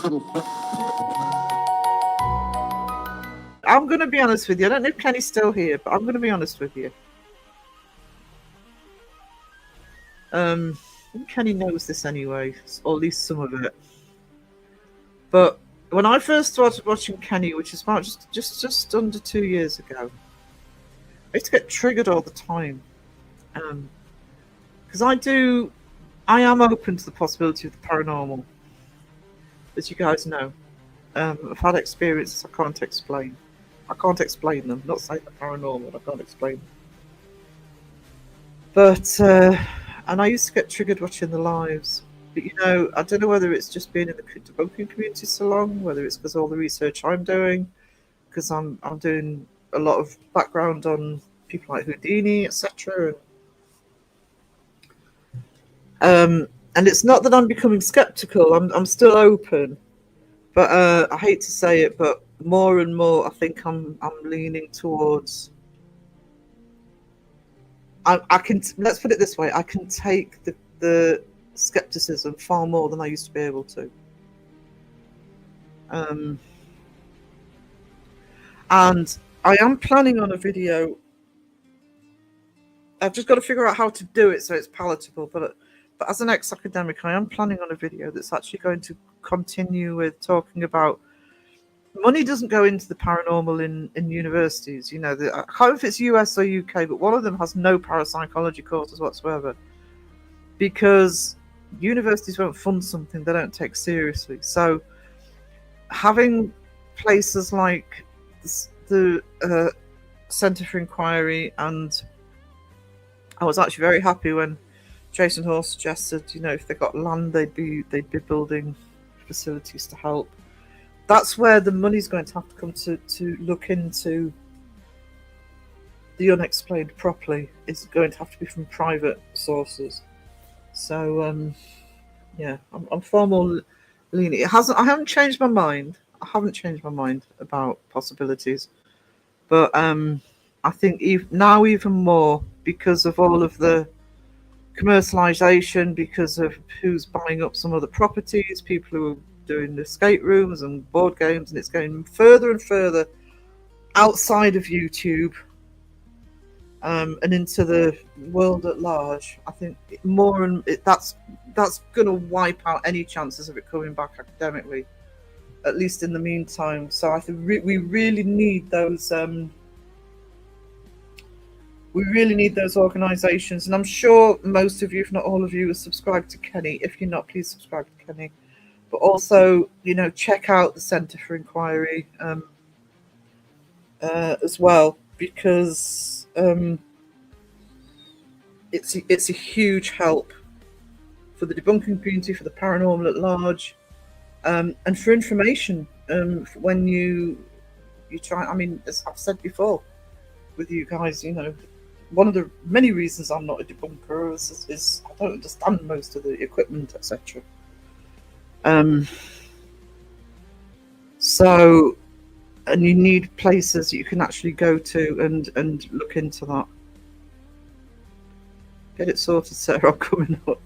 I'm going to be honest with you. I don't know if Kenny's still here, but I'm going to be honest with you. Kenny knows this anyway, or at least some of it. But when I first started watching Kenny, which is about just under 2 years ago, I used to get triggered all the time. Because I am open to the possibility of the paranormal, as you guys know. I've had experiences I can't explain. I can't explain them. Not saying they're paranormal, I can't explain them. But, and I used to get triggered watching the lives. But, you know, I don't know whether it's just being in the debunking community so long, whether it's because of all the research I'm doing, because I'm doing a lot of background on people like Houdini, etc. And it's not that I'm becoming skeptical. I'm still open, but I hate to say it, but more and more, I think I'm leaning towards. I can, let's put it this way: I can take the skepticism far more than I used to be able to. And I am planning on a video. I've just got to figure out how to do it so it's palatable. But as an ex-academic, I am planning on a video that's actually going to continue with talking about money doesn't go into the paranormal in universities. You know, I can't know if it's US or UK, but one of them has no parapsychology courses whatsoever because universities won't fund something they don't take seriously. So having places like the Centre for Inquiry, and I was actually very happy when Jason Hall suggested, you know, if they got land, they'd be building facilities to help. That's where the money's going to have to come to look into the unexplained properly. It's going to have to be from private sources. So, yeah, I'm far more lenient. I haven't changed my mind. I haven't changed my mind about possibilities, but I think now even more because of all of the commercialization, because of who's buying up some other properties, people who are doing escape rooms and board games, and it's going further and further outside of YouTube and into the world at large. I think more and that's going to wipe out any chances of it coming back academically, at least in the meantime. So I think we really need those. We really need those organisations, and I'm sure most of you, if not all of you, are subscribed to Kenny. If you're not, please subscribe to Kenny. But also, you know, check out the Centre for Inquiry as well, because it's a huge help for the debunking community, for the paranormal at large, and for information when you try. I mean, as I've said before with you guys, you know, one of the many reasons I'm not a debunker is I don't understand most of the equipment, etc. So, and you need places you can actually go to and look into that. Get it sorted, Sarah. I'm coming up.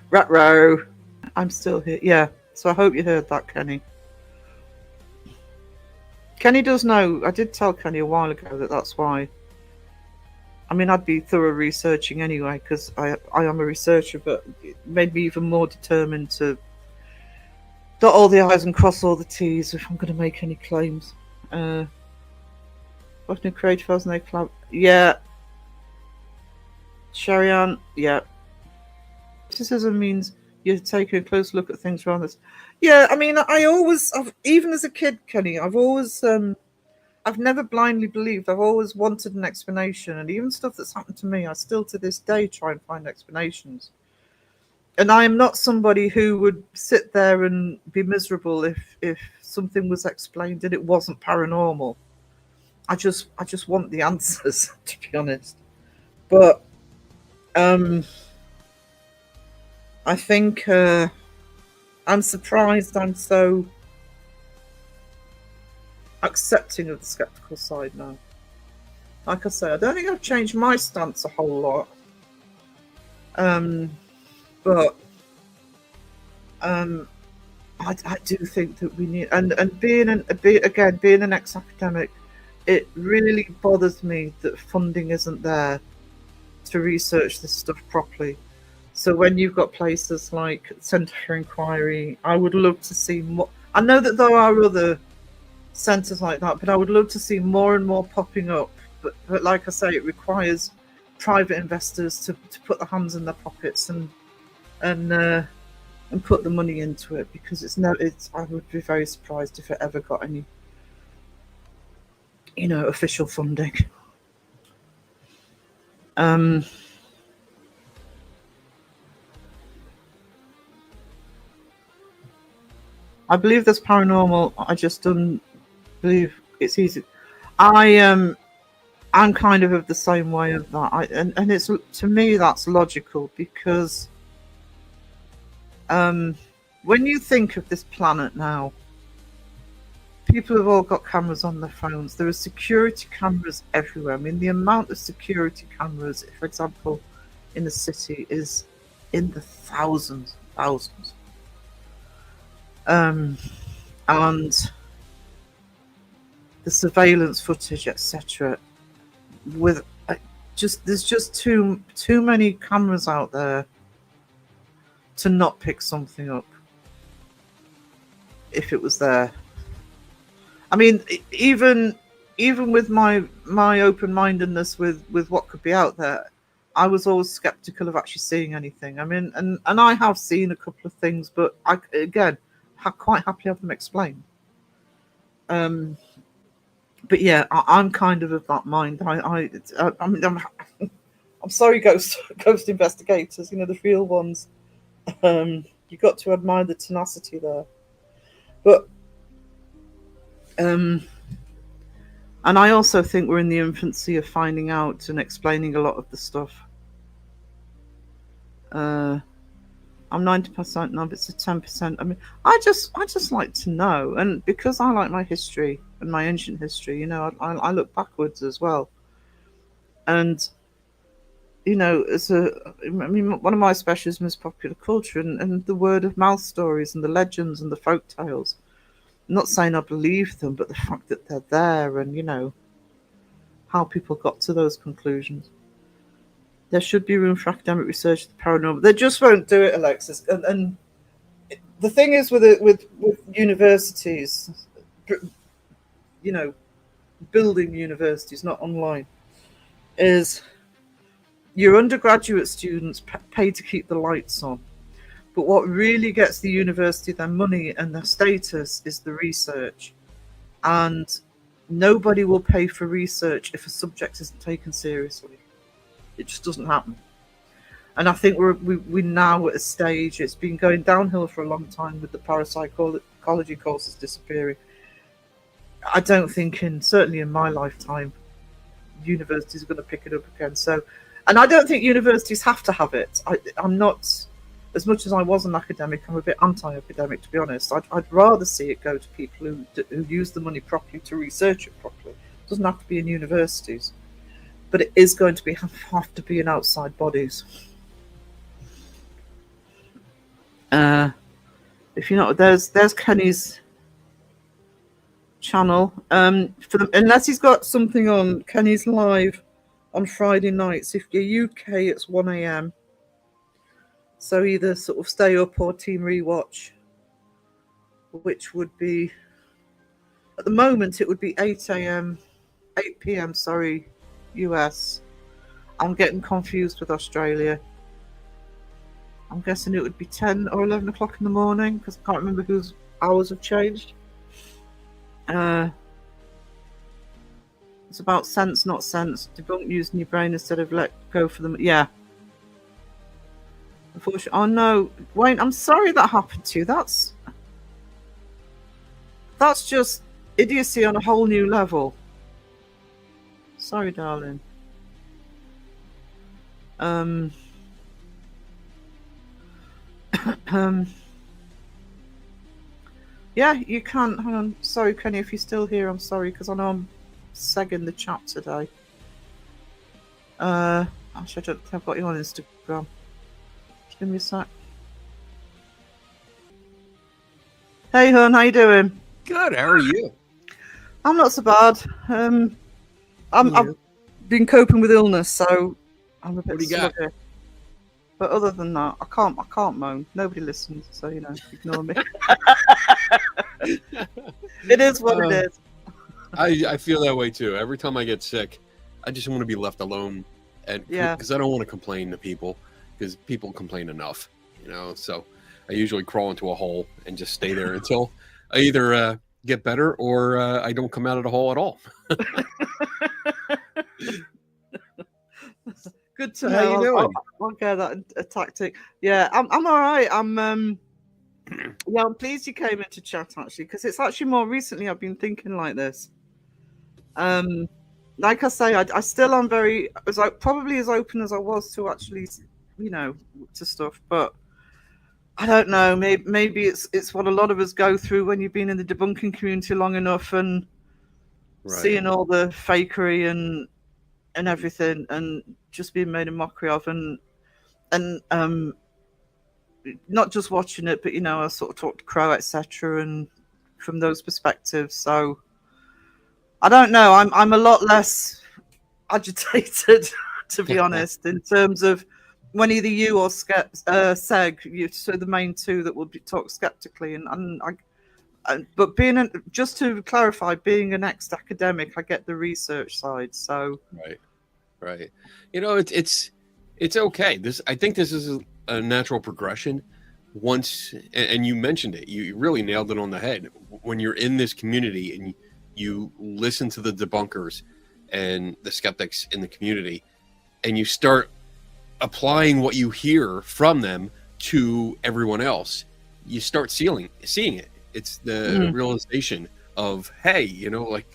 Rat-row. I'm still here. Yeah. So I hope you heard that, Kenny. Kenny does know. I did tell Kenny a while ago that's why. I mean, I'd be thorough researching anyway because I am a researcher, but it made me even more determined to dot all the I's and cross all the T's if I'm going to make any claims. What new creative files and they club? Yeah. Sharian, yeah. Scepticism means you're taking a close look at things around us. Yeah, I mean, even as a kid, Kenny, I've always, I've never blindly believed. I've always wanted an explanation, and even stuff that's happened to me, I still to this day try and find explanations. And I am not somebody who would sit there and be miserable if something was explained and it wasn't paranormal. I just want the answers, to be honest. But I think I'm surprised I'm so accepting of the skeptical side now. Like I say, I don't think I've changed my stance a whole lot. But Um, I do think that we need, and being an ex-academic, it really bothers me that funding isn't there to research this stuff properly. So when you've got places like Centre for Inquiry, I would love to see more. I know that there are other centres like that, but I would love to see more and more popping up. But like I say, it requires private investors to put their hands in their pockets and uh, and put the money into it, because it's I would be very surprised if it ever got any official funding. Um, I believe there's paranormal. I just don't believe it's easy. I I'm kind of the same way of that. And it's, to me, that's logical, because um, when you think of this planet now, people have all got cameras on their phones. There are security cameras everywhere. I mean, the amount of security cameras, for example, in the city is in the thousands. Um, and the surveillance footage, etc. With just there's just too many cameras out there to not pick something up if it was there. I mean, even with my open mindedness with what could be out there, I was always skeptical of actually seeing anything. I mean, and I have seen a couple of things, but I again quite happily have them explained. But yeah, I'm kind of that mind. I mean, I'm sorry, ghost investigators. You know, the real ones. You got to admire the tenacity there. But um, and I also think we're in the infancy of finding out and explaining a lot of the stuff. Uh, I'm 90% now, but it's a 10%. I mean, I just like to know, and because I like my history and my ancient history, I look backwards as well. And I mean, one of my specialisms is popular culture and the word of mouth stories and the legends and the folk tales. I'm not saying I believe them, but the fact that they're there, and how people got to those conclusions. There should be room for academic research of the paranormal. They just won't do it, Alexis. And the thing is with universities, you know, building universities, not online, is your undergraduate students pay to keep the lights on. But what really gets the university their money and their status is the research. And nobody will pay for research if a subject isn't taken seriously. It just doesn't happen. And I think we're now at a stage, it's been going downhill for a long time with the parapsychology courses disappearing. I don't think, certainly in my lifetime, universities are going to pick it up again. So, and I don't think universities have to have it. I'm not, as much as I was an academic, I'm a bit anti-academic, to be honest. I'd rather see it go to people who use the money properly to research it properly. It doesn't have to be in universities, but it is going to have to be in outside bodies. If you know, there's Kenny's channel. Unless he's got something on, Kenny's live on Friday nights. If you're UK, it's 1 a.m. So either sort of stay up or team rewatch, which would be, at the moment, it would be 8 p.m. Sorry, US. I'm getting confused with Australia. I'm guessing it would be 10 or 11 o'clock in the morning, because I can't remember whose hours have changed. It's about sense, not sense. Debunk using your brain instead of let go for them. Yeah. Unfortunately, oh no, Wayne, I'm sorry that happened to you. That's just idiocy on a whole new level. Sorry, darling. Yeah, you can. Hang on. Sorry, Kenny, if you're still here, I'm sorry, because I know I'm segging the chat today. Actually, I don't think I've got you on Instagram. Just give me a sec. Hey, hon, how you doing? Good. How are you? I'm not so bad. I've been coping with illness, so I'm a What bit do you got? sluggish. But other than that, I can't moan. Nobody listens, so ignore me. It is what it is. I feel that way too. Every time I get sick, I just want to be left alone, and Yeah. because I don't want to complain to people, because people complain enough, So I usually crawl into a hole and just stay there until I either get better or I don't come out of the hole at all. Good to How you know. doing? I'll get that a tactic. Yeah, I'm all right. I'm pleased you came into chat actually, because it's actually more recently I've been thinking like this. Like I say, I still am probably as open as I was to actually, to stuff, but I don't know. Maybe it's what a lot of us go through when you've been in the debunking community long enough and seeing all the fakery and everything, and just being made a mockery of, and not just watching it, but I sort of talked to Crow, etc., and from those perspectives. So I don't know. I'm a lot less agitated, to be honest, in terms of when either you or Seg, so the main two that will talk skeptically, but just to clarify, being an ex-academic, I get the research side. So right. It's okay. I think this is a natural progression. Once, and you mentioned it, you really nailed it on the head. When you're in this community and you listen to the debunkers and the skeptics in the community, and you start applying what you hear from them to everyone else, you start seeing it. It's the realization of, hey, like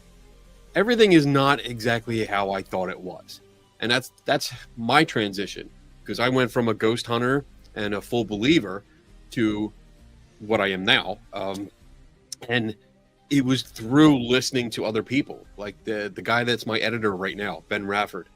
everything is not exactly how I thought it was. And that's my transition, because I went from a ghost hunter and a full believer to what I am now. And it was through listening to other people, like the guy that's my editor right now, Ben Rafford.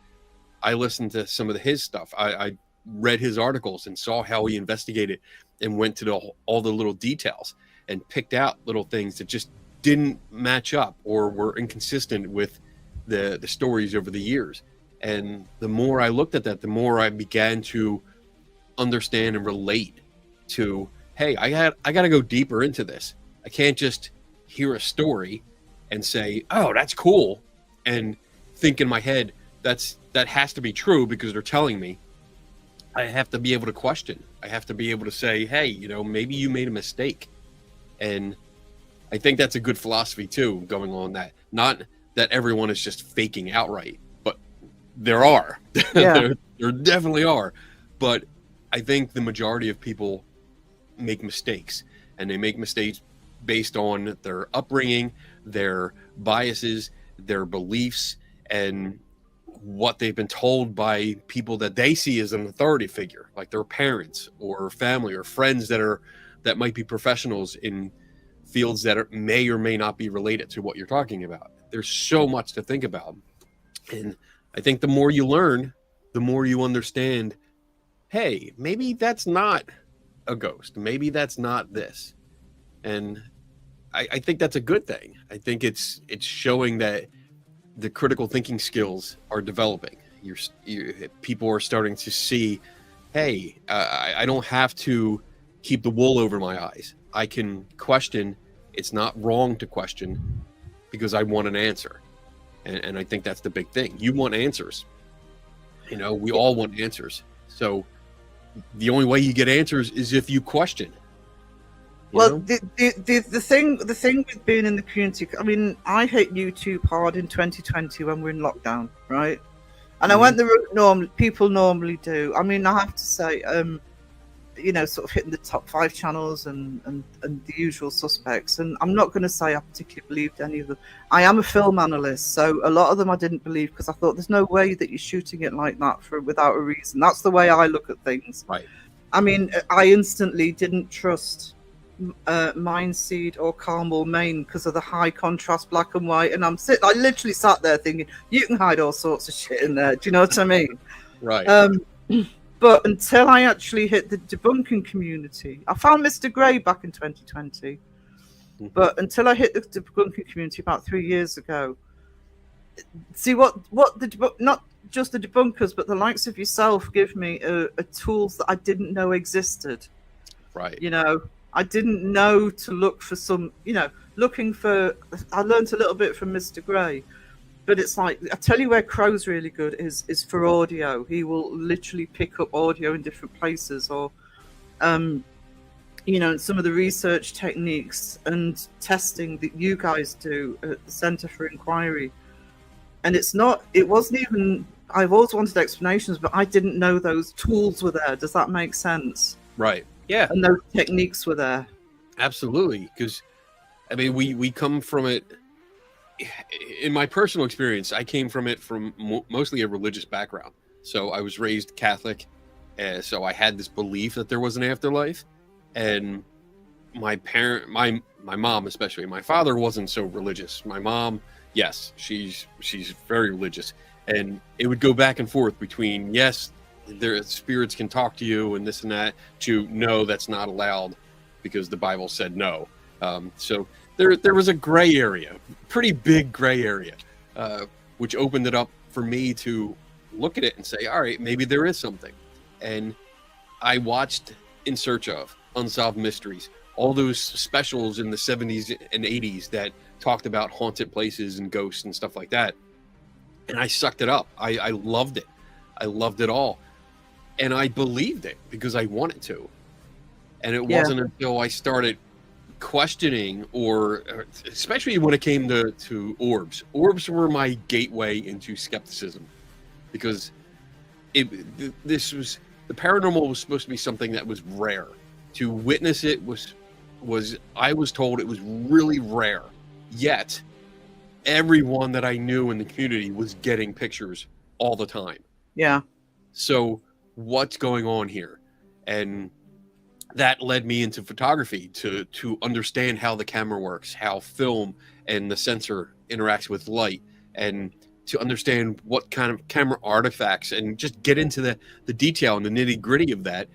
I listened to some of his stuff. I read his articles and saw how he investigated and went to all the little details and picked out little things that just didn't match up or were inconsistent with the stories over the years. And the more I looked at that, the more I began to understand and relate to, hey, I got to go deeper into this. I can't just hear a story and say, oh, that's cool, and think in my head that has to be true because they're telling me. I have to be able to question. I have to be able to say, hey, maybe you made a mistake. And I think that's a good philosophy too, going on that. Not that everyone is just faking outright, but there are. yeah. there definitely are. But I think the majority of people make mistakes, and they make mistakes based on their upbringing, their biases, their beliefs, and what they've been told by people that they see as an authority figure, like their parents or family or friends that might be professionals in fields that may or may not be related to what you're talking about. There's so much to think about. And I think the more you learn, the more you understand, hey, maybe that's not a ghost. Maybe that's not this. And I think that's a good thing. I think it's showing that the critical thinking skills are developing. People are starting to see, hey, I don't have to keep the wool over my eyes. I can question. It's not wrong to question because I want an answer. And I think that's the big thing. You want answers. We all want answers. So the only way you get answers is if you question. The thing with being in the community, I mean, I hit YouTube hard in 2020 when we're in lockdown, right? And I went the route people normally do. I mean, I have to say, sort of hitting the top 5 channels and the usual suspects. And I'm not going to say I particularly believed any of them. I am a film analyst, so a lot of them I didn't believe because I thought there's no way that you're shooting it like that without a reason. That's the way I look at things. Right. I mean, I instantly didn't trust Mindseed or Carmel Maine because of the high contrast black and white, and I literally sat there thinking you can hide all sorts of shit in there. Do you know what I mean? Right. But until I actually hit the debunking community, I found Mr. Gray back in 2020, But until I hit the debunking community about 3 years ago, see what not just the debunkers, but the likes of yourself give me are tools that I didn't know existed. Right. You know, I didn't know to look for some, looking for, I learned a little bit from Mr. Gray, but it's like, I tell you where Crow's really good is for audio. He will literally pick up audio in different places, or, some of the research techniques and testing that you guys do at the Centre for Inquiry. And it wasn't even, I've always wanted explanations, but I didn't know those tools were there. Does that make sense? Right. Yeah. And those techniques were there. Absolutely. Because, I mean, we come from it, in my personal experience, I came from it from mostly a religious background. So I was raised Catholic. So I had this belief that there was an afterlife. And my mom especially, my father wasn't so religious. My mom, yes, she's very religious. And it would go back and forth between, yes, their spirits can talk to you and this and that, to no, that's not allowed because the Bible said no. So there was a gray area, pretty big gray area, which opened it up for me to look at it and say, all right, maybe there is something. And I watched In Search Of, Unsolved Mysteries, all those specials in the 70s and 80s that talked about haunted places and ghosts and stuff like that. And I sucked it up. I loved it. I loved it all. And I believed it because I wanted to. And it wasn't until I started questioning, or especially when it came to orbs. Orbs were my gateway into skepticism, because the paranormal was supposed to be something that was rare. To witness it was I was told it was really rare. Yet everyone that I knew in the community was getting pictures all the time. Yeah. So what's going on here? And that led me into photography to understand how the camera works, how film and the sensor interacts with light, and to understand what kind of camera artifacts, and just get into the detail and the nitty gritty of that.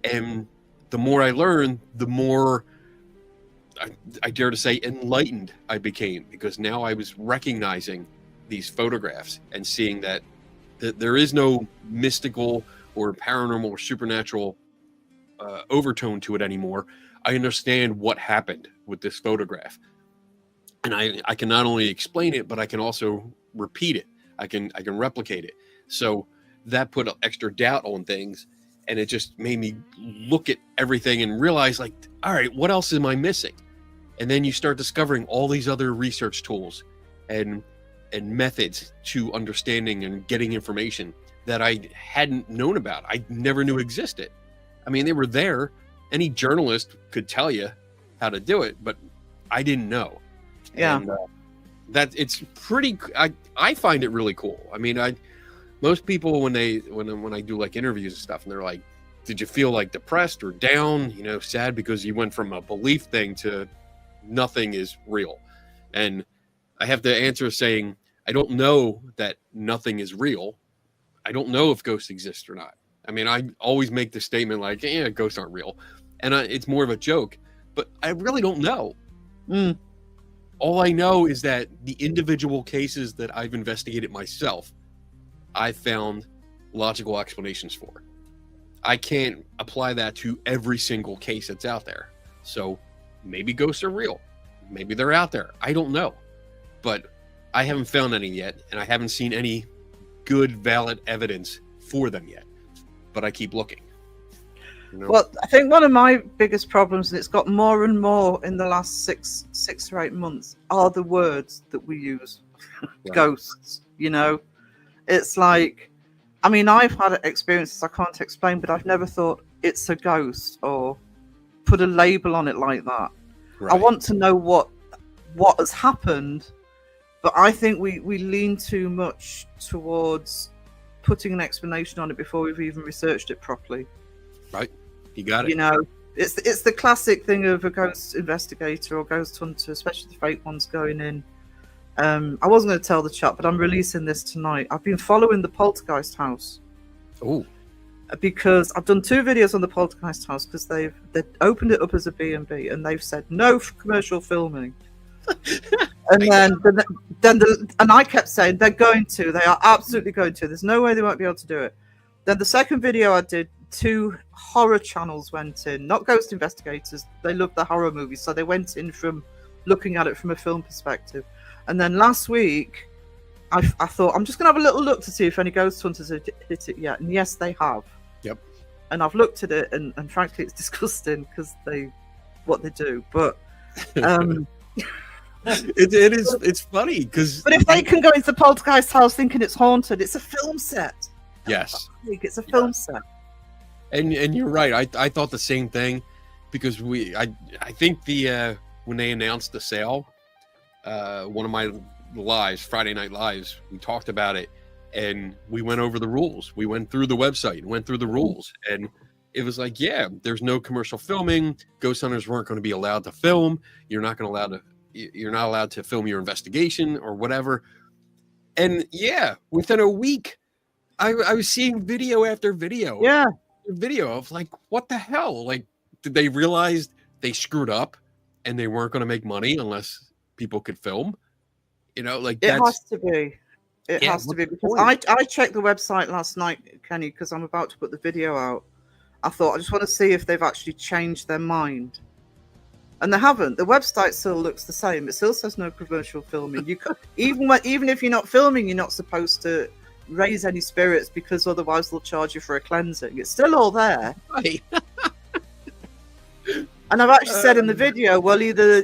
And the more I learned, the more I dare to say enlightened I became, because now I was recognizing these photographs and seeing that there is no mystical or paranormal or supernatural overtone to it anymore. I understand what happened with this photograph, and I can not only explain it, but I can also repeat it. I can replicate it. So that put extra doubt on things, and it just made me look at everything and realize, like, all right, what else am I missing? And then you start discovering all these other research tools and methods to understanding and getting information that I hadn't known about. I never knew existed. I mean, they were there. Any journalist could tell you how to do it, but I didn't know. Yeah. And that it's pretty. I find it really cool. I mean, most people when I do like interviews and stuff, and they're like, "Did you feel like depressed or down? Sad because you went from a belief thing to nothing is real?" And I have to answer saying, I don't know that nothing is real. I don't know if ghosts exist or not. I mean, I always make the statement like, ghosts aren't real. And it's more of a joke, but I really don't know. All I know is that the individual cases that I've investigated myself, I found logical explanations for. I can't apply that to every single case that's out there. So maybe ghosts are real. Maybe they're out there. I don't know. But I haven't found any yet, and I haven't seen any good, valid evidence for them yet. But I keep looking. Well, I think one of my biggest problems, and it's got more and more in the last six or 8 months, are the words that we use. Right. Ghosts, It's like, I mean, I've had experiences I can't explain, but I've never thought it's a ghost or put a label on it like that. Right. I want to know what has happened, but I think we lean too much towards putting an explanation on it before we've even researched it properly. Right. You got it. It's the classic thing of a ghost investigator or ghost hunter, especially the fake ones going in. I wasn't going to tell the chat, but I'm releasing this tonight. I've been following the poltergeist house. Oh. because I've done 2 videos on the Poltergeist House because they've opened it up as a B&B and they've said no commercial filming. And and I kept saying they are absolutely going to. There's no way they won't be able to do it. Then the second video I did, 2 horror channels went in, not ghost investigators. They love the horror movies, so they went in from looking at it from a film perspective. And then last week, I thought I'm just going to have a little look to see if any ghost hunters have hit it yet. And yes, they have. Yep. And I've looked at it, and frankly, it's disgusting because what they do. But it's funny because. But if they can go into the Poltergeist house thinking it's haunted, it's a film set. Yes. It's a film set. And you're right. I thought the same thing because I think when they announced the sale, one of my lives, Friday Night Lives, we talked about it and we went over the rules. We went through the website and went through the rules, and it was like, yeah, there's no commercial filming. Ghost hunters weren't going to be allowed to film. You're not allowed to film your investigation or whatever. And yeah, within a week, I was seeing video after video. Yeah. Video of like, what the hell? Like, did they realize they screwed up and they weren't going to make money unless people could film? You know, like it has to be. It has to be because I checked the website last night, Kenny, because I'm about to put the video out. I thought I just want to see if they've actually changed their mind, and they haven't. The website still looks the same. It still says no commercial filming. You even if you're not filming, you're not supposed to raise any spirits because otherwise they'll charge you for a cleansing. It's still all there. Right. And I've actually said in the video, well, either,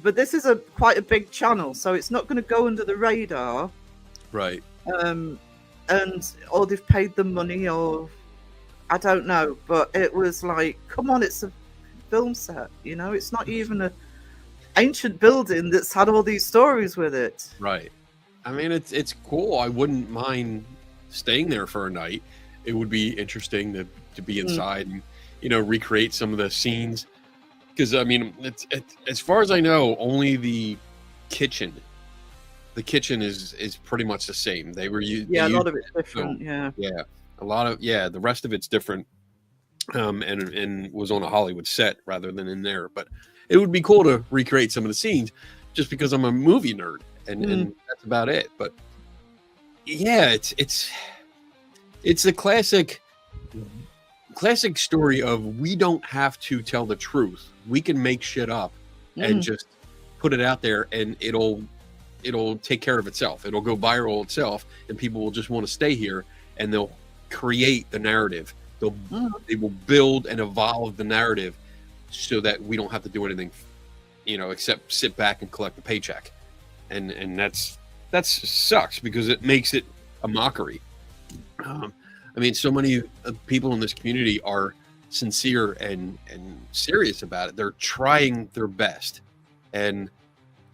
but this is quite a big channel, so it's not going to go under the radar. Right. Or they've paid them money, or I don't know. But it was like, come on, it's a film set, it's not even a ancient building that's had all these stories with it. Right. I mean, it's cool. I wouldn't mind staying there for a night. It would be interesting to be inside and, recreate some of the scenes. Because, I mean, it's as far as I know, only the kitchen is pretty much the same. They were used. Yeah, a lot of it's different. Yeah. A lot of, the rest of it's different. And was on a Hollywood set rather than in there. But it would be cool to recreate some of the scenes just because I'm a movie nerd. And that's about it. But yeah, it's a classic story of we don't have to tell the truth. We can make shit up and just put it out there, and it'll take care of itself. It'll go viral itself, and people will just want to stay here, and they'll create the narrative. They will build and evolve the narrative so that we don't have to do anything, except sit back and collect the paycheck. And that sucks because it makes it a mockery. I mean, so many people in this community are sincere and serious about it. They're trying their best, and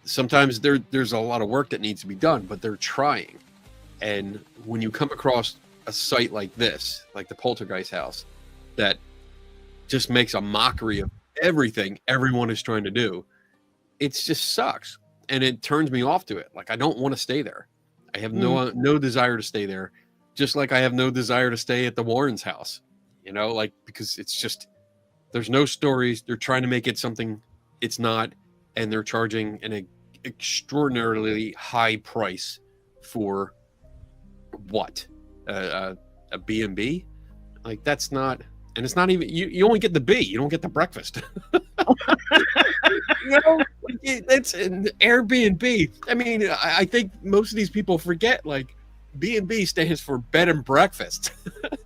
sometimes there's a lot of work that needs to be done, but they're trying. And when you come across a site like this, like the Poltergeist house, that just makes a mockery of everything everyone is trying to do, it just sucks. And it turns me off to it. Like, I don't want to stay there. I have no desire to stay there. Just like I have no desire to stay at the Warrens' house, because it's just, there's no stories. They're trying to make it something it's not. And they're charging an extraordinarily high price for what? A B&B? Like, that's not, and it's not even, you only get the B, you don't get the breakfast. It's an Airbnb. I mean, I think most of these people forget, like, B&B stands for bed and breakfast.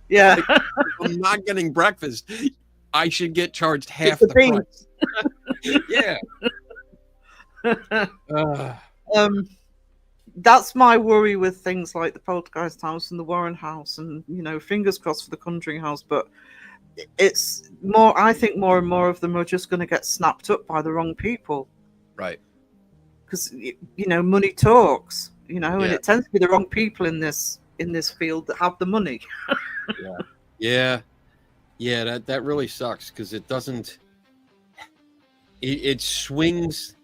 Yeah. Like, if I'm not getting breakfast, I should get charged half the price. Yeah. That's my worry with things like the Poltergeist house and the Warren house, and fingers crossed for the Conjuring house. But it's more, I think more and more of them are just going to get snapped up by the wrong people. Right. Because money talks, and it tends to be the wrong people in this field that have the money. Yeah. That really sucks because it doesn't. It swings.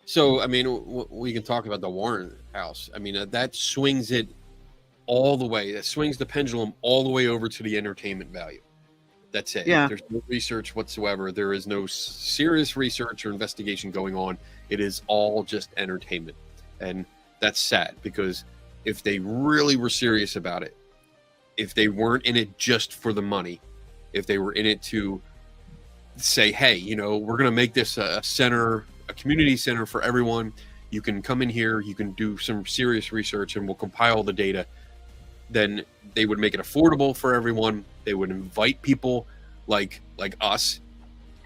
So I mean, we can talk about the Warren house. I mean, that swings it all the way, that swings the pendulum all the way over to the entertainment value. That's it. Yeah. There's no research whatsoever. There is no serious research or investigation going on. It is all just entertainment. And that's sad, because if they really were serious about it, if they weren't in it just for the money, if they were in it to say, hey, you know, we're going to make this a center, a community center for everyone. You can come in here, you can do some serious research, and we'll compile the data. Then they would make it affordable for everyone. They would invite people like us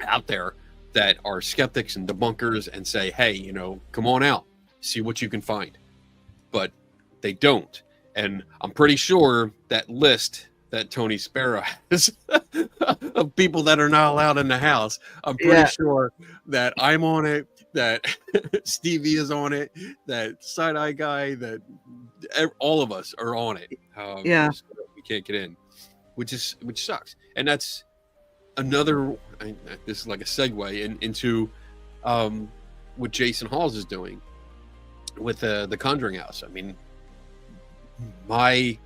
out there that are skeptics and debunkers and say, hey, you know, come on out, see what you can find. But they don't. And I'm pretty sure that list that Tony Sparrow has of people that are not allowed in the house, I'm pretty sure that I'm on it, that Stevie is on it, that Side-Eye Guy, that all of us are on it. We can't get in, which sucks. And that's another, this is like a segue into what Jason Hawes is doing with the Conjuring House. I mean, my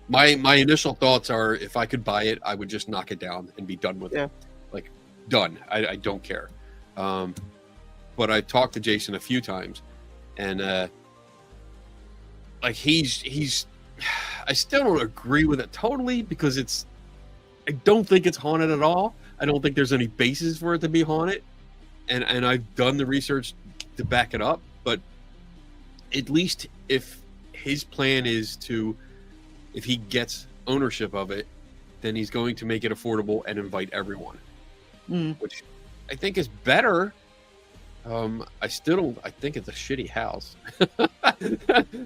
initial thoughts are, if I could buy it, I would just knock it down and be done with it. Like, done. I don't care. But I talked to Jason a few times, and like he's I still don't agree with it totally, because I don't think it's haunted at all. I don't think there's any basis for it to be haunted, and I've done the research to back it up. But at least if his plan is to, if he gets ownership of it, then he's going to make it affordable and invite everyone, which I think is better. I still don't. I think it's a shitty house.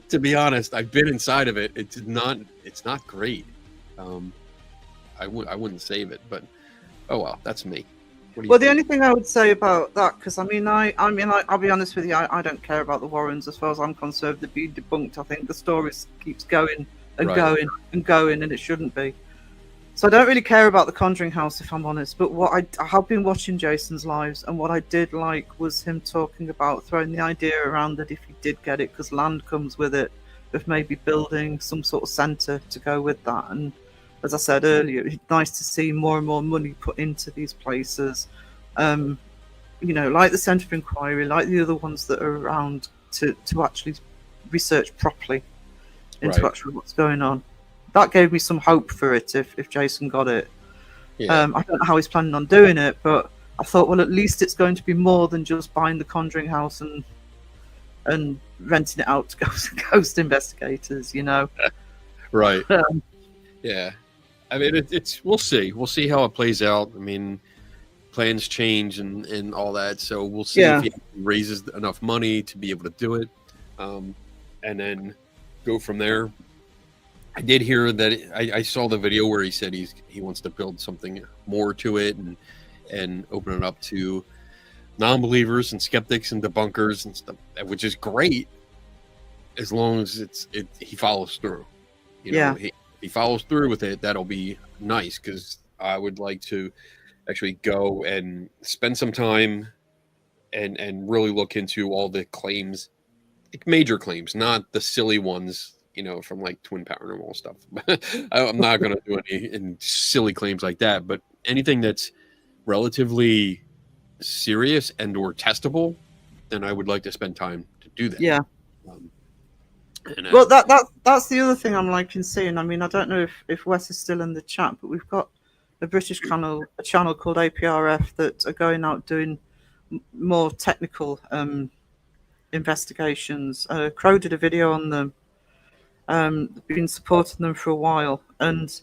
To be honest, I've been inside of it. It's not great. I wouldn't save it, but oh well, that's me. Well, the only thing I would say about that, because I mean, I'll be honest with you, I don't care about the Warrens as far as I'm concerned. They've been debunked. I think the story keeps going and going and going, and it shouldn't be. So I don't really care about the Conjuring House, if I'm honest. But what I have been watching Jason's lives, and what I did like was him talking about throwing the idea around that if he did get it, because land comes with it, of maybe building some sort of centre to go with that. And as I said earlier, it's nice to see more and more money put into these places. You know, like the Centre for Inquiry, like the other ones that are around, to actually research properly into actually what's going on. That gave me some hope for it if Jason got it. I don't know how he's planning on doing it, but I thought, well, at least it's going to be more than just buying the Conjuring House and renting it out to ghost investigators, you know? Right. Yeah. I mean, it's we'll see. We'll see how it plays out. I mean, plans change and all that, so we'll see if he raises enough money to be able to do it, and then go from there. I did hear that I saw the video where he said he wants to build something more to it and open it up to non-believers and skeptics and debunkers and stuff, which is great as long as he follows through. You know, if he follows through with it, that'll be nice, because I would like to actually go and spend some time and really look into all the claims, like major claims, not the silly ones, you know, from like Twin Paranormal stuff. I'm not going to do any silly claims like that, but anything that's relatively serious and or testable, then I would like to spend time to do that. Yeah. Well, that's the other thing I'm liking seeing. I mean, I don't know if Wes is still in the chat, but we've got a British channel called APRF that are going out doing more technical investigations. Crow did a video on them. Been supporting them for a while, and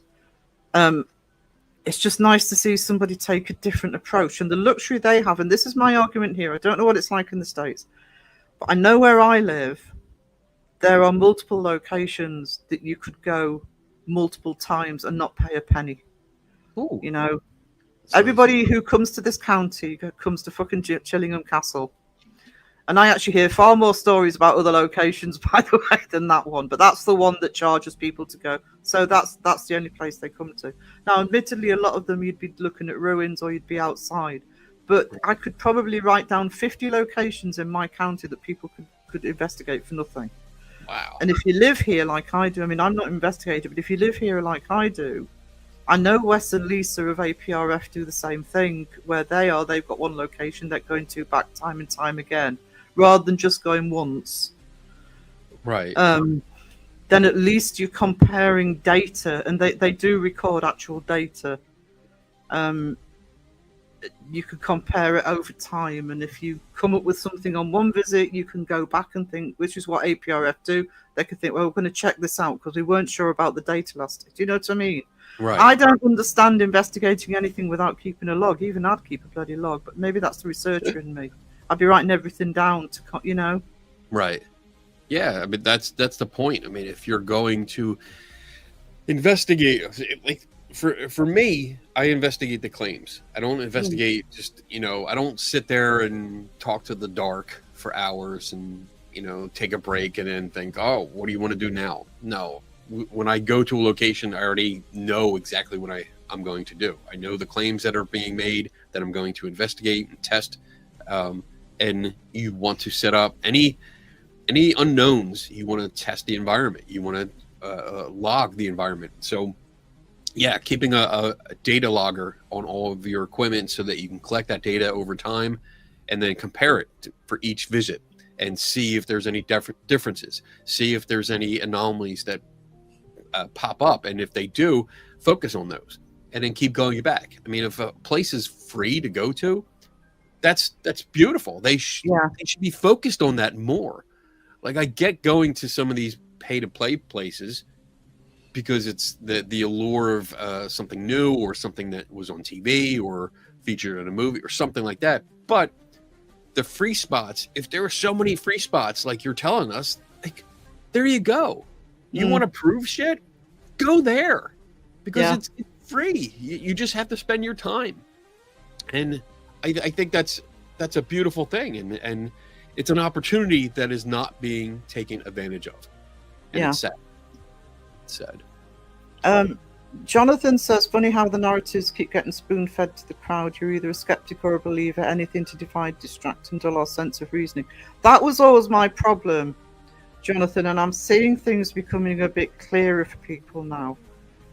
it's just nice to see somebody take a different approach. And the luxury they have, and this is my argument here, I don't know what it's like in the States, but I know where I live, there are multiple locations that you could go multiple times and not pay a penny. Ooh. You know, everybody who comes to this county comes to fucking Chillingham Castle. And I actually hear far more stories about other locations, by the way, than that one. But that's the one that charges people to go. So that's the only place they come to. Now, admittedly, a lot of them you'd be looking at ruins or you'd be outside. But I could probably write down 50 locations in my county that people could investigate for nothing. Wow. And if you live here like I do, I mean, I'm not investigated, but if you live here like I do, I know Wes and Lisa of APRF do the same thing. Where they are, they've got one location they're going to back time and time again, rather than just going once. Right. Then at least you're comparing data, and they do record actual data. You can compare it over time, and if you come up with something on one visit, you can go back and think, which is what APRF do. They could think, well, we're going to check this out because we weren't sure about the data last. Do you know what I mean? Right. I don't understand investigating anything without keeping a log. Even I'd keep a bloody log, but maybe that's the researcher in me. I'd be writing everything down to, you know. Right. Yeah. I mean, that's the point. I mean, if you're going to investigate, like for me, I investigate the claims. I don't investigate just, you know, I don't sit there and talk to the dark for hours and, you know, take a break and then think, oh, what do you want to do now? No. When I go to a location, I already know exactly what I'm going to do. I know the claims that are being made that I'm going to investigate and test. And you want to set up any unknowns. You want to test the environment. You want to log the environment. So, yeah, keeping a data logger on all of your equipment so that you can collect that data over time and then compare it for each visit and see if there's any differences. See if there's any anomalies that pop up, and if they do, focus on those and then keep going back. I mean, if a place is free to go to, that's beautiful. They should be focused on that more. Like, I get going to some of these pay to play places because it's the allure of something new or something that was on TV or featured in a movie or something like that. But the free spots, if there are so many free spots like you're telling us, like, there you go. You want to prove shit? Go there, because it's free. You just have to spend your time, and I think that's a beautiful thing, and it's an opportunity that is not being taken advantage of. And it's sad. It's sad. Jonathan says, funny how the narratives keep getting spoon-fed to the crowd. You're either a skeptic or a believer. Anything to divide, distract, and dull our sense of reasoning. That was always my problem, Jonathan, and I'm seeing things becoming a bit clearer for people now,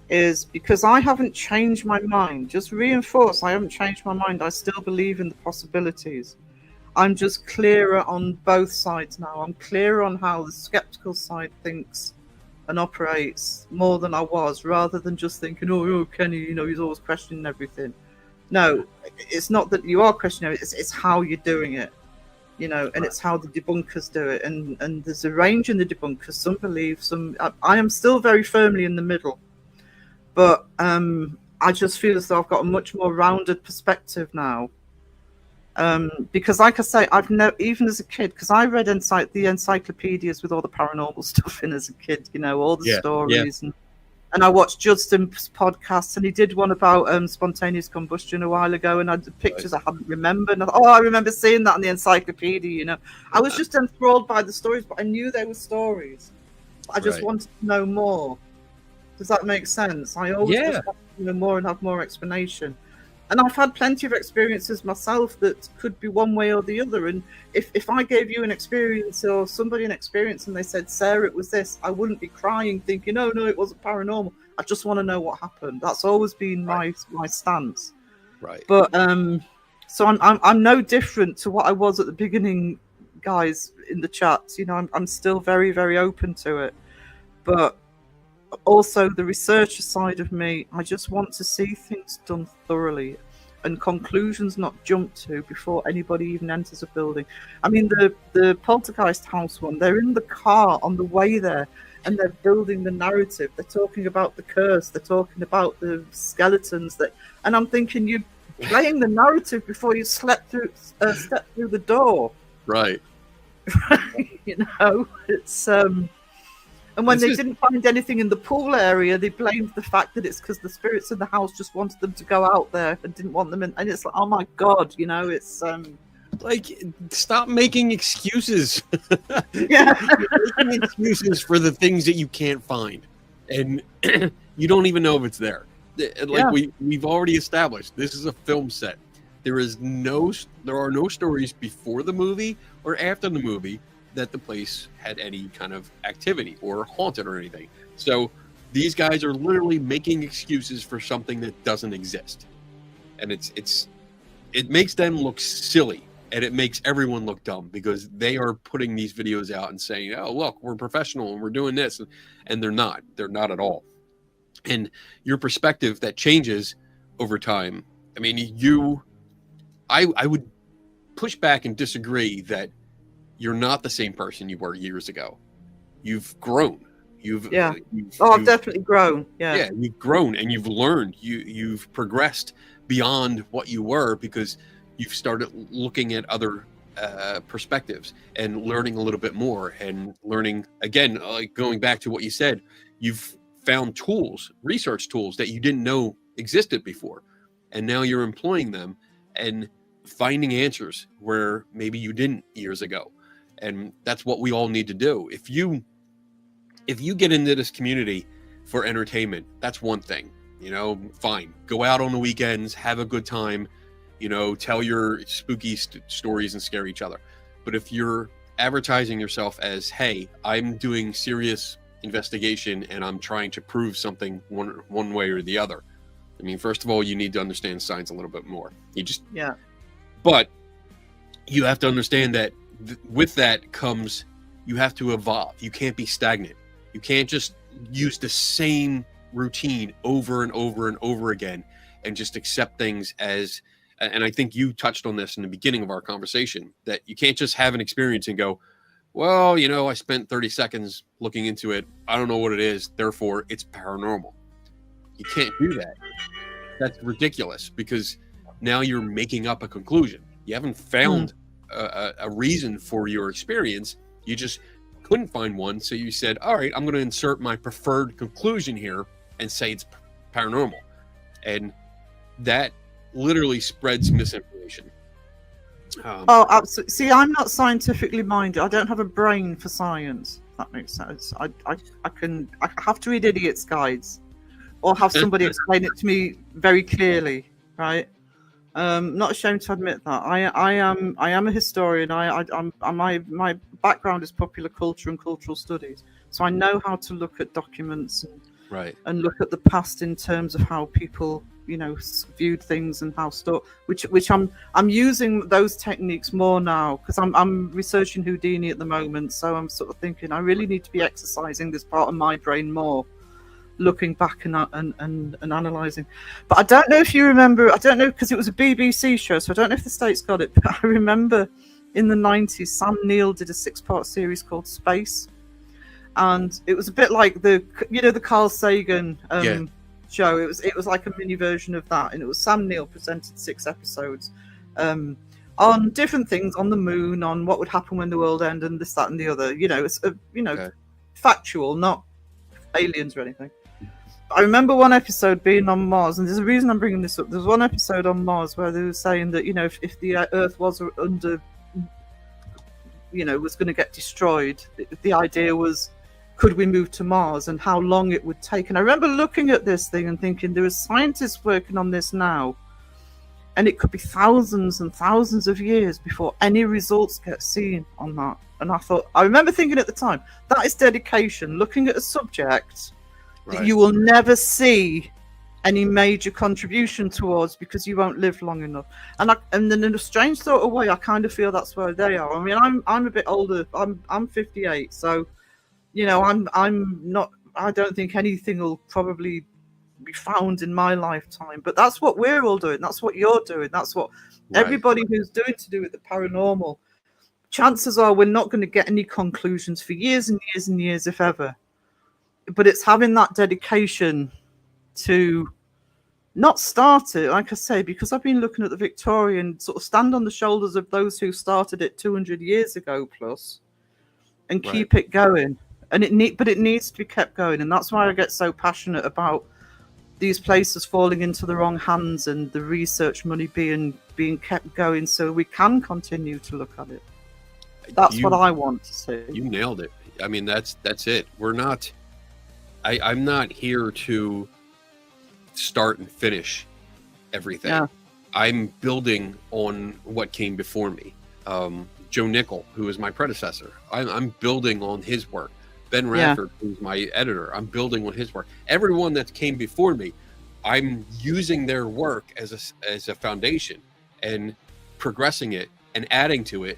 is because I haven't changed my mind. Just reinforce, I haven't changed my mind. I still believe in the possibilities. I'm just clearer on both sides now. I'm clearer on how the skeptical side thinks and operates more than I was, rather than just thinking, oh, Kenny, you know, he's always questioning everything. No, it's not that you are questioning it, it's how you're doing it. You know, and it's how the debunkers do it, and there's a range in the debunkers. Some believe, some. I am still very firmly in the middle, but I just feel as though I've got a much more rounded perspective now. Because, like I say, even as a kid, because I read the encyclopedias with all the paranormal stuff in as a kid. You know, all the stories and I watched Justin's podcast, and he did one about spontaneous combustion a while ago, and I had pictures I hadn't remembered. And I remember seeing that in the encyclopedia, you know. I was just enthralled by the stories, but I knew they were stories. I just wanted to know more. Does that make sense? I always just wanted to know more and have more explanation. And I've had plenty of experiences myself that could be one way or the other. And if I gave you an experience or somebody an experience and they said, Sarah, it was this, I wouldn't be crying thinking, oh, no, it wasn't paranormal. I just want to know what happened. That's always been my stance. Right. But so I'm no different to what I was at the beginning, guys, in the chats. You know, I'm still very, very open to it. But also the researcher side of me, I just want to see things done thoroughly and conclusions not jumped to before anybody even enters a building. I mean, the poltergeist house one, they're in the car on the way there and they're building the narrative. They're talking about the curse, they're talking about the skeletons, and I'm thinking, you're playing the narrative before you step through the door. Right. You know, it's and when they didn't find anything in the pool area, they blamed the fact that it's because the spirits in the house just wanted them to go out there and didn't want them in. And it's like, oh my God, you know, it's like, stop making excuses. Yeah. You're making excuses for the things that you can't find, and you don't even know if it's there. Like we've already established, this is a film set. There are no stories before the movie or after the movie that the place had any kind of activity or haunted or anything. So these guys are literally making excuses for something that doesn't exist. And it makes them look silly, and it makes everyone look dumb, because they are putting these videos out and saying, oh, look, we're professional and we're doing this. And they're not at all. And your perspective that changes over time. I mean, I would push back and disagree that you're not the same person you were years ago. You've grown. I've definitely grown. Yeah, you've grown, and you've learned. You've progressed beyond what you were, because you've started looking at other perspectives and learning a little bit more, and learning again, like going back to what you said, you've found tools, research tools that you didn't know existed before, and now you're employing them and finding answers where maybe you didn't years ago. And that's what we all need to do. If you get into this community for entertainment, that's one thing, fine, go out on the weekends, have a good time, tell your spooky stories and scare each other. But if you're advertising yourself as, hey, I'm doing serious investigation and I'm trying to prove something one way or the other, I mean, first of all, you need to understand science a little bit more. But you have to understand that with that comes, you have to evolve. You can't be stagnant. You can't just use the same routine over and over and over again and just accept things as, and I think you touched on this in the beginning of our conversation, that you can't just have an experience and go, well, I spent 30 seconds looking into it. I don't know what it is. Therefore, it's paranormal. You can't do that. That's ridiculous, because now you're making up a conclusion. You haven't found a reason for your experience. You just couldn't find one. So you said, all right, I'm going to insert my preferred conclusion here and say it's paranormal. And that literally spreads misinformation. Absolutely. See, I'm not scientifically minded. I don't have a brain for science. If that makes sense. I have to read idiots' guides, or have somebody explain it to me very clearly. Right? Not ashamed to admit that. I am a historian. My background is popular culture and cultural studies, so I know how to look at documents and look at the past in terms of how people viewed things and how stuff, which I'm using those techniques more now, because I'm researching Houdini at the moment. So I'm sort of thinking I really need to be exercising this part of my brain more, looking back and analysing. But I don't know if you remember, I don't know, because it was a BBC show, so I don't know if the States got it, but I remember in the 90s, Sam Neill did a 6-part series called Space. And it was a bit like the Carl Sagan show. It was like a mini version of that, and it was Sam Neill presented 6 episodes on different things, on the moon, on what would happen when the world ended, and this, that, and the other. It's factual, not aliens or anything. I remember one episode being on Mars, and there's a reason I'm bringing this up. There's one episode on Mars where they were saying that if the Earth was under, was going to get destroyed, the idea was, could we move to Mars, and how long it would take. And I remember looking at this thing and thinking, there are scientists working on this now, and it could be thousands and thousands of years before any results get seen on that. And I remember thinking at the time, that is dedication, looking at a subject that you will never see any major contribution towards, because you won't live long enough. And then in a strange sort of way, I kind of feel that's where they are. I mean, I'm a bit older. I'm 58, so I'm not. I don't think anything will probably be found in my lifetime. But that's what we're all doing. That's what you're doing. That's what everybody who's doing to do with the paranormal. Chances are we're not going to get any conclusions for years and years and years, if ever. But it's having that dedication to not start it, like I say, because I've been looking at the Victorian, sort of stand on the shoulders of those who started it 200 years ago plus, and keep it going. And it needs to be kept going, and that's why I get so passionate about these places falling into the wrong hands and the research money being kept going, so we can continue to look at it. That's what I want to see. You nailed it. I mean, that's it. We're not. I'm not here to start and finish everything. Yeah. I'm building on what came before me. Joe Nickel, who is my predecessor. I'm building on his work. Ben Yeah. Radford, who's my editor, I'm building on his work. Everyone that came before me, I'm using their work as a foundation and progressing it and adding to it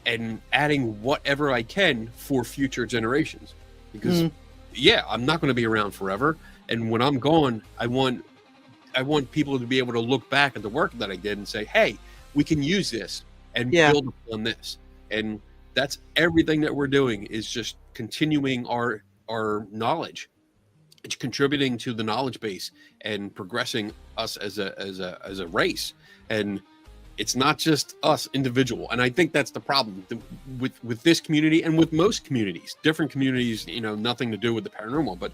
and adding whatever I can for future generations. Because yeah, I'm not going to be around forever. And when I'm gone, I want people to be able to look back at the work that I did and say, hey, we can use this and build upon this. And that's everything that we're doing, is just continuing our knowledge. It's contributing to the knowledge base and progressing us as a race. And it's not just us individual. And I think that's the problem with this community and with most communities, different communities, nothing to do with the paranormal, but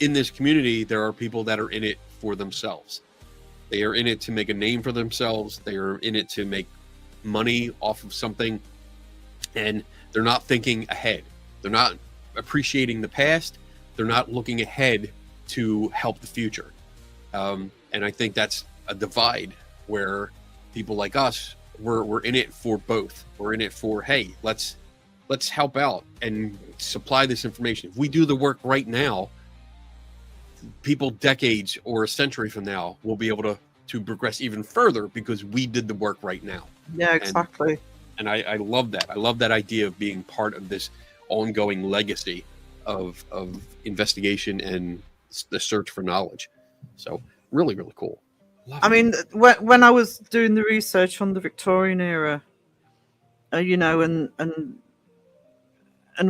in this community, there are people that are in it for themselves. They are in it to make a name for themselves. They are in it to make money off of something, and they're not thinking ahead. They're not appreciating the past. They're not looking ahead to help the future. And I think that's a divide where people like us, we're in it for both. We're in it for, hey, let's help out and supply this information. If we do the work right now, people decades or a century from now will be able to progress even further because we did the work right now. Yeah, exactly. And I love that. I love that idea of being part of this ongoing legacy of investigation and the search for knowledge. So really, really cool. I mean, when I was doing the research on the Victorian era, and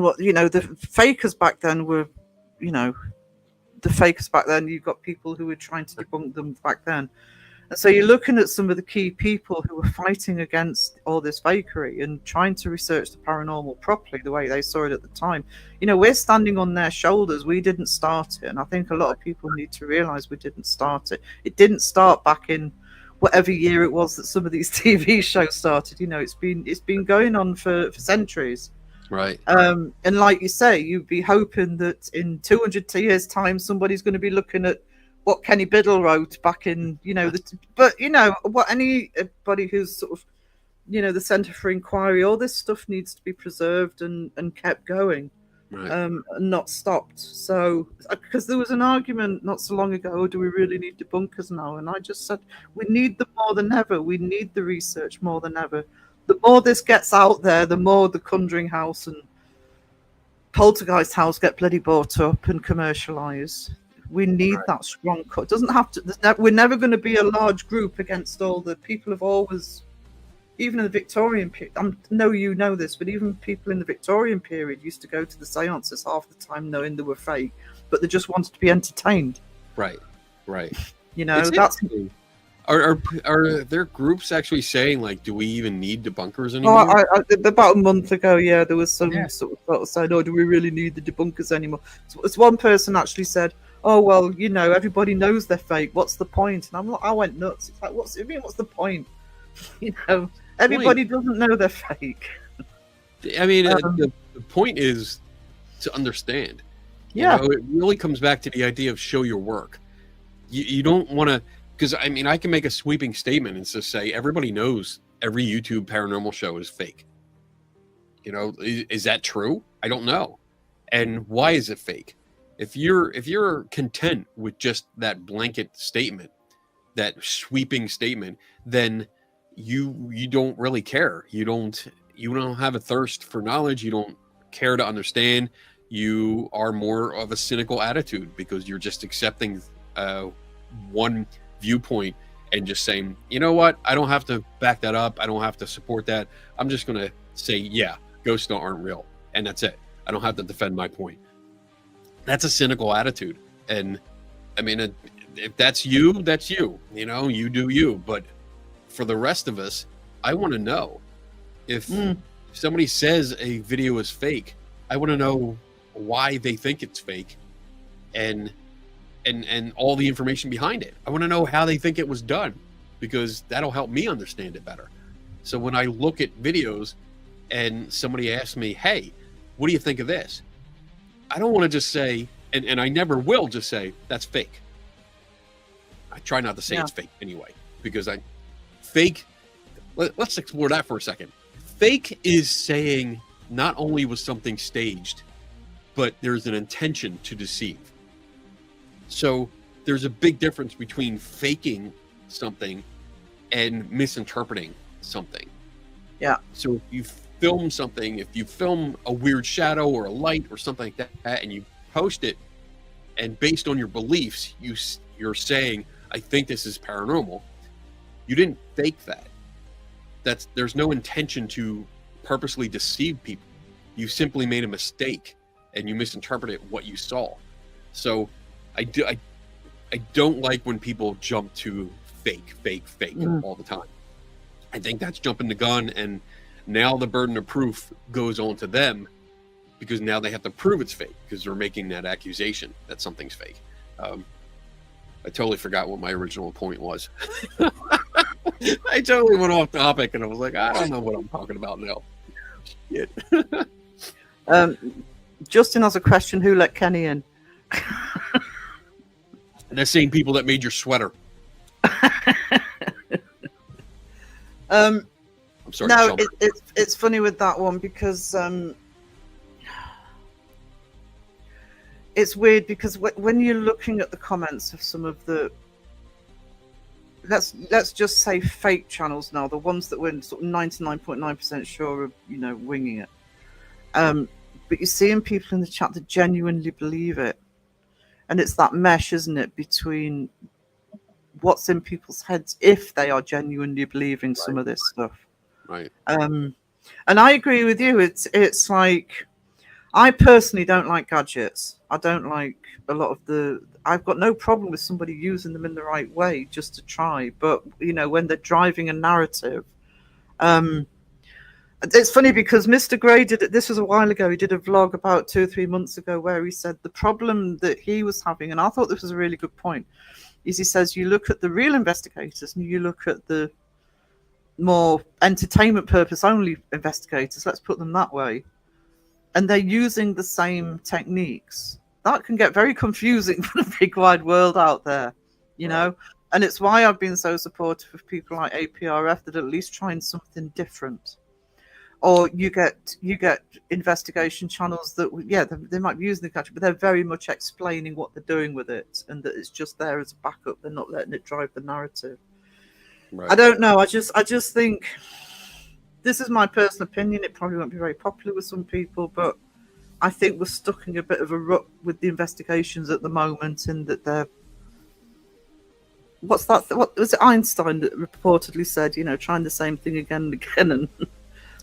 what, the fakers back then were, the fakers back then, you've got people who were trying to debunk them back then. And so you're looking at some of the key people who were fighting against all this fakery and trying to research the paranormal properly the way they saw it at the time. We're standing on their shoulders. We didn't start it. And I think a lot of people need to realize we didn't start it. It didn't start back in whatever year it was that some of these TV shows started. It's been going on for centuries. Right. And like you say, you'd be hoping that in 200 years' time, somebody's going to be looking at what Kenny Biddle wrote back in, what anybody who's sort of, the Centre for Inquiry, all this stuff needs to be preserved and kept going, right. And not stopped. So, because there was an argument not so long ago, do we really need debunkers now? And I just said, we need them more than ever. We need the research more than ever. The more this gets out there, the more the Conjuring House and Poltergeist House get bloody bought up and commercialized. We need that strong cut. It doesn't have to. We're never going to be a large group against all the people have always, even in the Victorian period. I know you know this, but even people in the Victorian period used to go to the seances half the time knowing they were fake, but they just wanted to be entertained. Right. That's. Are there groups actually saying, like, do we even need debunkers anymore? About a month ago, there was some sort of saying, "Oh, do we really need the debunkers anymore?" So one person actually said, "Oh well, everybody knows they're fake. What's the point?" And I went nuts. It's like, what's the point? Everybody doesn't know they're fake. I mean, the point is to understand. It really comes back to the idea of show your work. You don't want to. Because, I mean, I can make a sweeping statement and just say everybody knows every YouTube paranormal show is fake. Is that true? I don't know. And why is it fake? If you're content with just that blanket statement, that sweeping statement, then you don't really care. You don't have a thirst for knowledge. You don't care to understand. You are more of a cynical attitude because you're just accepting one viewpoint and just saying, you know what, I don't have to back that up, I don't have to support that, I'm just gonna say, yeah, ghosts aren't real, and that's it. I don't have to defend my point. That's a cynical attitude. And I mean, if that's you, that's you. You do you. But for the rest of us, I want to know if somebody says a video is fake, I want to know why they think it's fake and all the information behind it. I want to know how they think it was done, because that'll help me understand it better. So when I look at videos and somebody asks me, hey, what do you think of this? I don't want to just say, and I never will just say, that's fake. I try not to say it's fake anyway, because let's explore that for a second. fake is saying not only was something staged, but there's an intention to deceive. So there's a big difference between faking something and misinterpreting something. Yeah. So if you film something, if you film a weird shadow or a light or something like that, and you post it, and based on your beliefs, you're saying, I think this is paranormal. You didn't fake that. There's no intention to purposely deceive people. You simply made a mistake and you misinterpreted what you saw. So I don't like when people jump to fake all the time. I think that's jumping the gun, and now the burden of proof goes on to them, because now they have to prove it's fake because they're making that accusation that something's fake. I totally forgot what my original point was. I totally went off topic, and I was like, I don't know what I'm talking about now. Shit. Justin has a question. Who let Kenny in? The same people that made your sweater. I'm sorry. No, it's funny with that one because it's weird because when you're looking at the comments of some of the, let's just say fake channels now, the ones that we're sort of 99.9% sure of, winging it. But you're seeing people in the chat that genuinely believe it. And it's that mesh, isn't it, between what's in people's heads if they are genuinely believing some of this stuff. Right. And I agree with you. It's like, I personally don't like gadgets. I don't like a lot of I've got no problem with somebody using them in the right way just to try. But, when they're driving a narrative, it's funny because Mr. Gray this was a while ago. He did a vlog about 2 or 3 months ago where he said the problem that he was having, and I thought this was a really good point, is he says you look at the real investigators and you look at the more entertainment purpose only investigators, let's put them that way, and they're using the same techniques. That can get very confusing for the big wide world out there, know. And it's why I've been so supportive of people like APRF that at least trying something different. Or you get investigation channels that, they might be using the gadget, but they're very much explaining what they're doing with it, and that it's just there as a backup. They're not letting it drive the narrative. Right. I don't know. I just think, this is my personal opinion. It probably won't be very popular with some people, but I think we're stuck in a bit of a rut with the investigations at the moment, in that they're, what's that? What was it, Einstein that reportedly said, trying the same thing again and again and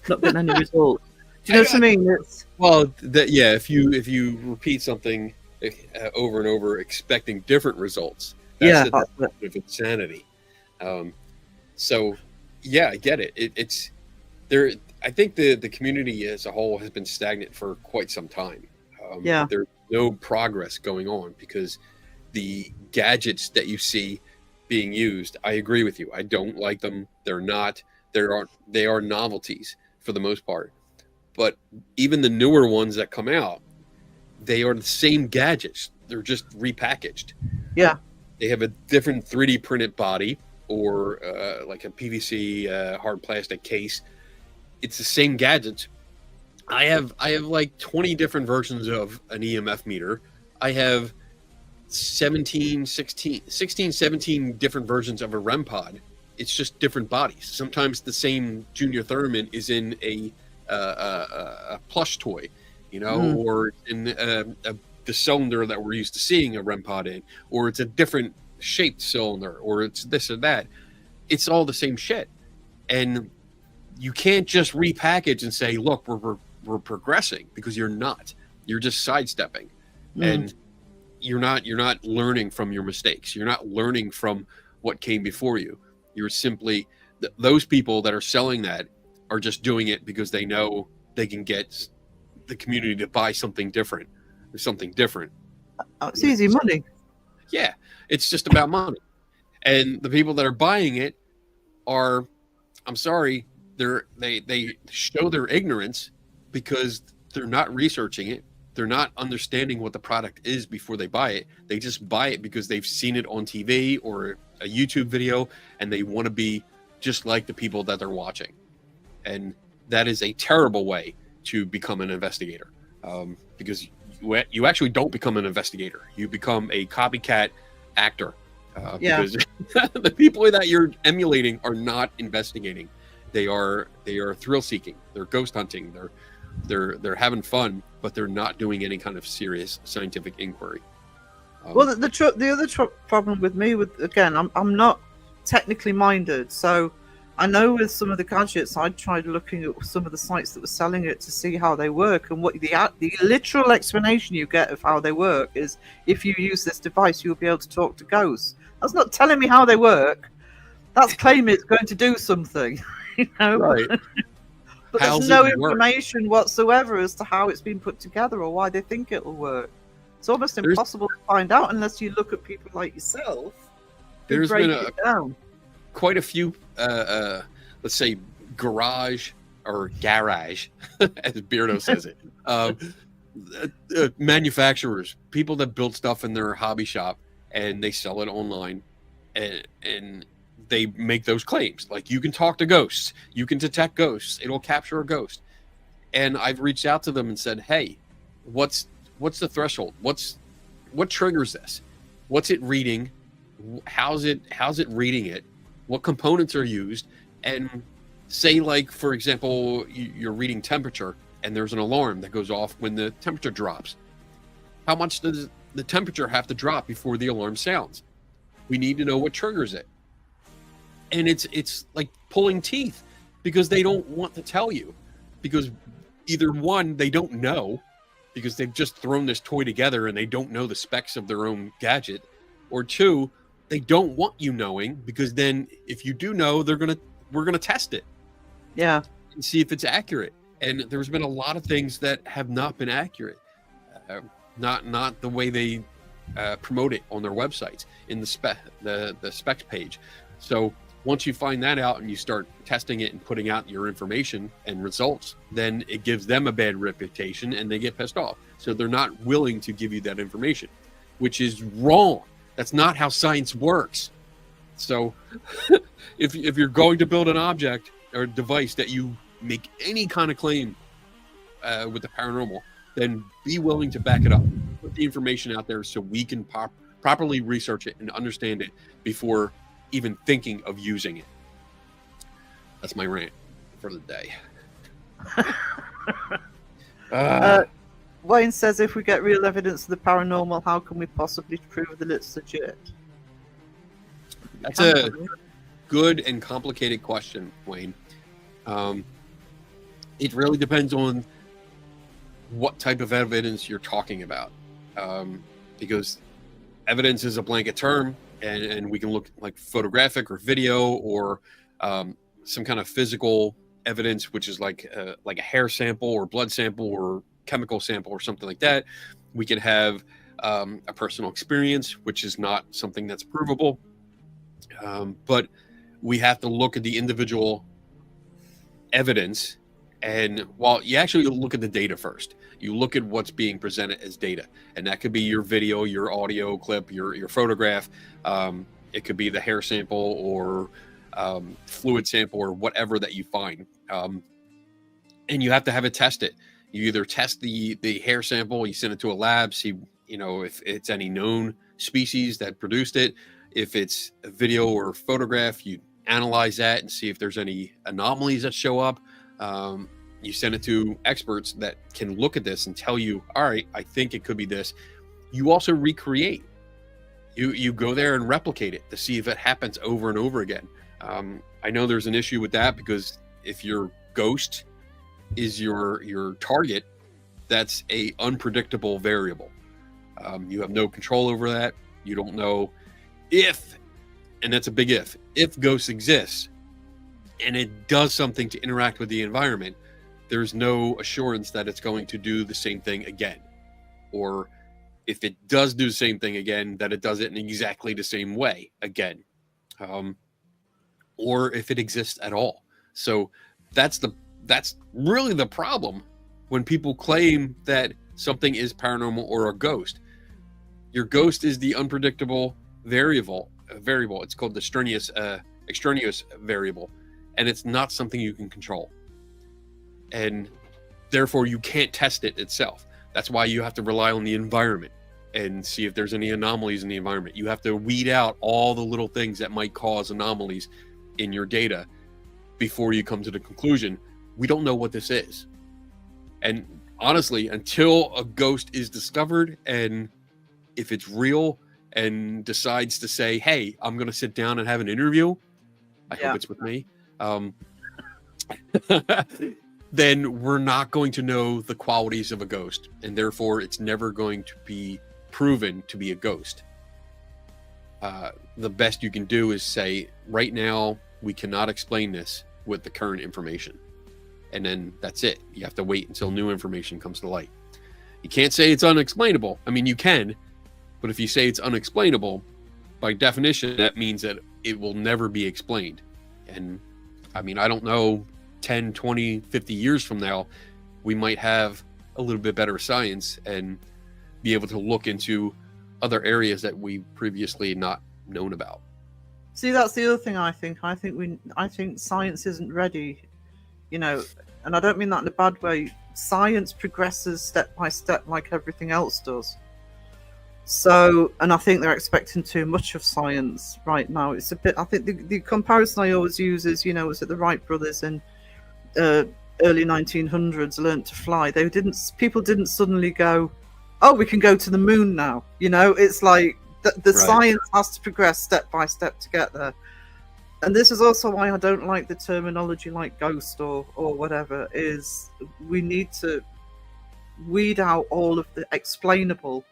not getting any results. Do you know what I mean? If you repeat something over and over expecting different results, that's the definition of insanity. So I get it. It's there. I think the community as a whole has been stagnant for quite some time. There's no progress going on because the gadgets that you see being used, I agree with you. I don't like them. They are novelties for the most part. But even the newer ones that come out, they are the same gadgets. They're just repackaged. Yeah. They have a different 3D printed body or like a PVC hard plastic case. It's the same gadgets. I have like 20 different versions of an EMF meter. I have 16, 17 different versions of a REM pod. It's just different bodies. Sometimes the same Junior Thurman is in a plush toy, or in the cylinder that we're used to seeing a REM pod in, or it's a different shaped cylinder, or it's this or that. It's all the same shit, and you can't just repackage and say, "Look, we're progressing," because you're not. You're just sidestepping, and you're not learning from your mistakes. You're not learning from what came before you. You're simply those people that are selling that are just doing it because they know they can get the community to buy something different or something different. It's easy money. Yeah, it's just about money. And the people that are buying it are, I'm sorry, they show their ignorance because they're not researching it. They're not understanding what the product is before they buy it. They just buy it because they've seen it on TV or a YouTube video, and they want to be just like the people that they're watching. And that is a terrible way to become an investigator, because you actually don't become an investigator. You become a copycat actor, because the people that you're emulating are not investigating. They are thrill seeking. They're ghost hunting. They're having fun, but they're not doing any kind of serious scientific inquiry. Well, the other problem with me, again, I'm not technically minded, so I know with some of the gadgets, I tried looking at some of the sites that were selling it to see how they work, and what the literal explanation you get of how they work is, if you use this device, you'll be able to talk to ghosts. That's not telling me how they work. That's claiming it's going to do something, Right. But there's no information whatsoever as to how it's been put together or why they think it'll work. It's almost impossible to find out unless you look at people like yourself who break it down. Quite a few, let's say, garage, as Beardo says it, manufacturers, people that build stuff in their hobby shop and they sell it online, and they make those claims like, you can talk to ghosts, you can detect ghosts, it'll capture a ghost. And I've reached out to them and said, hey, what's the threshold? What triggers this? What's it reading? How's it reading it? What components are used? And say, like, for example, you're reading temperature and there's an alarm that goes off when the temperature drops. How much does the temperature have to drop before the alarm sounds? We need to know what triggers it. And it's like pulling teeth, because they don't want to tell you, because either one, they don't know, because they've just thrown this toy together and they don't know the specs of their own gadget, or two, they don't want you knowing, because then if you do know, we're gonna test it, and see if it's accurate. And there's been a lot of things that have not been accurate, not the way they promote it on their websites in the specs page. So once you find that out and you start testing it and putting out your information and results, then it gives them a bad reputation and they get pissed off. So they're not willing to give you that information, which is wrong. That's not how science works. So if you're going to build an object or device that you make any kind of claim with the paranormal, then be willing to back it up. Put the information out there so we can properly research it and understand it before even thinking of using it. That's my rant for the day. Wayne says, if we get real evidence of the paranormal, how can we possibly prove that it's legit? That's a good and complicated question, Wayne. It really depends on what type of evidence you're talking about, because evidence is a blanket term, and we can look like photographic or video, or some kind of physical evidence, which is like a hair sample or blood sample or chemical sample or something like that. We can have a personal experience, which is not something that's provable, but we have to look at the individual evidence. And while you actually look at the data first, you look at what's being presented as data, and that could be your video, your audio clip, your photograph. It could be the hair sample or fluid sample or whatever that you find. And you have to have it tested. You either test the hair sample, you send it to a lab, see if it's any known species that produced it. If it's a video or photograph, you analyze that and see if there's any anomalies that show up. You send it to experts that can look at this and tell you, all right, I think it could be this. You also recreate. You go there and replicate it to see if it happens over and over again. I know there's an issue with that, because if your ghost is your target, that's a unpredictable variable. You have no control over that. You don't know if, and that's a big if ghosts exist and it does something to interact with the environment, there's no assurance that it's going to do the same thing again. Or if it does do the same thing again, that it does it in exactly the same way again. Or if it exists at all. So that's really the problem when people claim that something is paranormal or a ghost. Your ghost is the unpredictable variable. It's called the extraneous variable, and it's not something you can control. and therefore you can't test it itself. That's why you have to rely on the environment and see if there's any anomalies in the environment. You have to weed out all the little things that might cause anomalies in your data before you come to the conclusion, we don't know what this is. And honestly, until a ghost is discovered, and if it's real and decides to say, hey, I'm going to sit down and have an interview, I hope it's with me, then we're not going to know the qualities of a ghost, and therefore it's never going to be proven to be a ghost. The best you can do is say, right now, we cannot explain this with the current information. And then that's it. You have to wait until new information comes to light. You can't say it's unexplainable. I mean, you can, but if you say it's unexplainable, by definition, that means that it will never be explained. And I mean, I don't know, 10, 20, 50 years from now, we might have a little bit better science and be able to look into other areas that we previously not known about. See, that's the other thing. I think science isn't ready, you know, and I don't mean that in a bad way. Science progresses step by step like everything else does. So, and I think they're expecting too much of science right now. It's a bit, I think the comparison I always use is, you know, was it the Wright brothers in early 1900s learned to fly? People didn't suddenly go, oh, we can go to the moon now. You know, it's like the science has to progress step by step to get there. And this is also why I don't like the terminology like ghost or whatever, is we need to weed out all of the explainable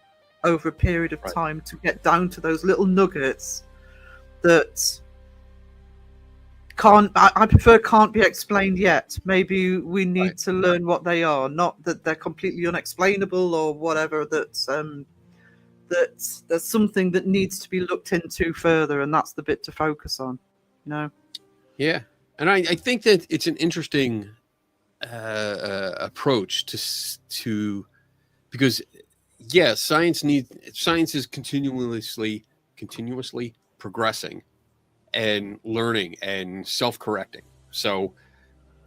over a period of time to get down to those little nuggets that I prefer can't be explained yet. Maybe we need to learn what they are, not that they're completely unexplainable or whatever, that there's something that needs to be looked into further, and that's the bit to focus on, you know? Yeah. And I think that it's an interesting approach to because science is continuously progressing and learning and self-correcting. So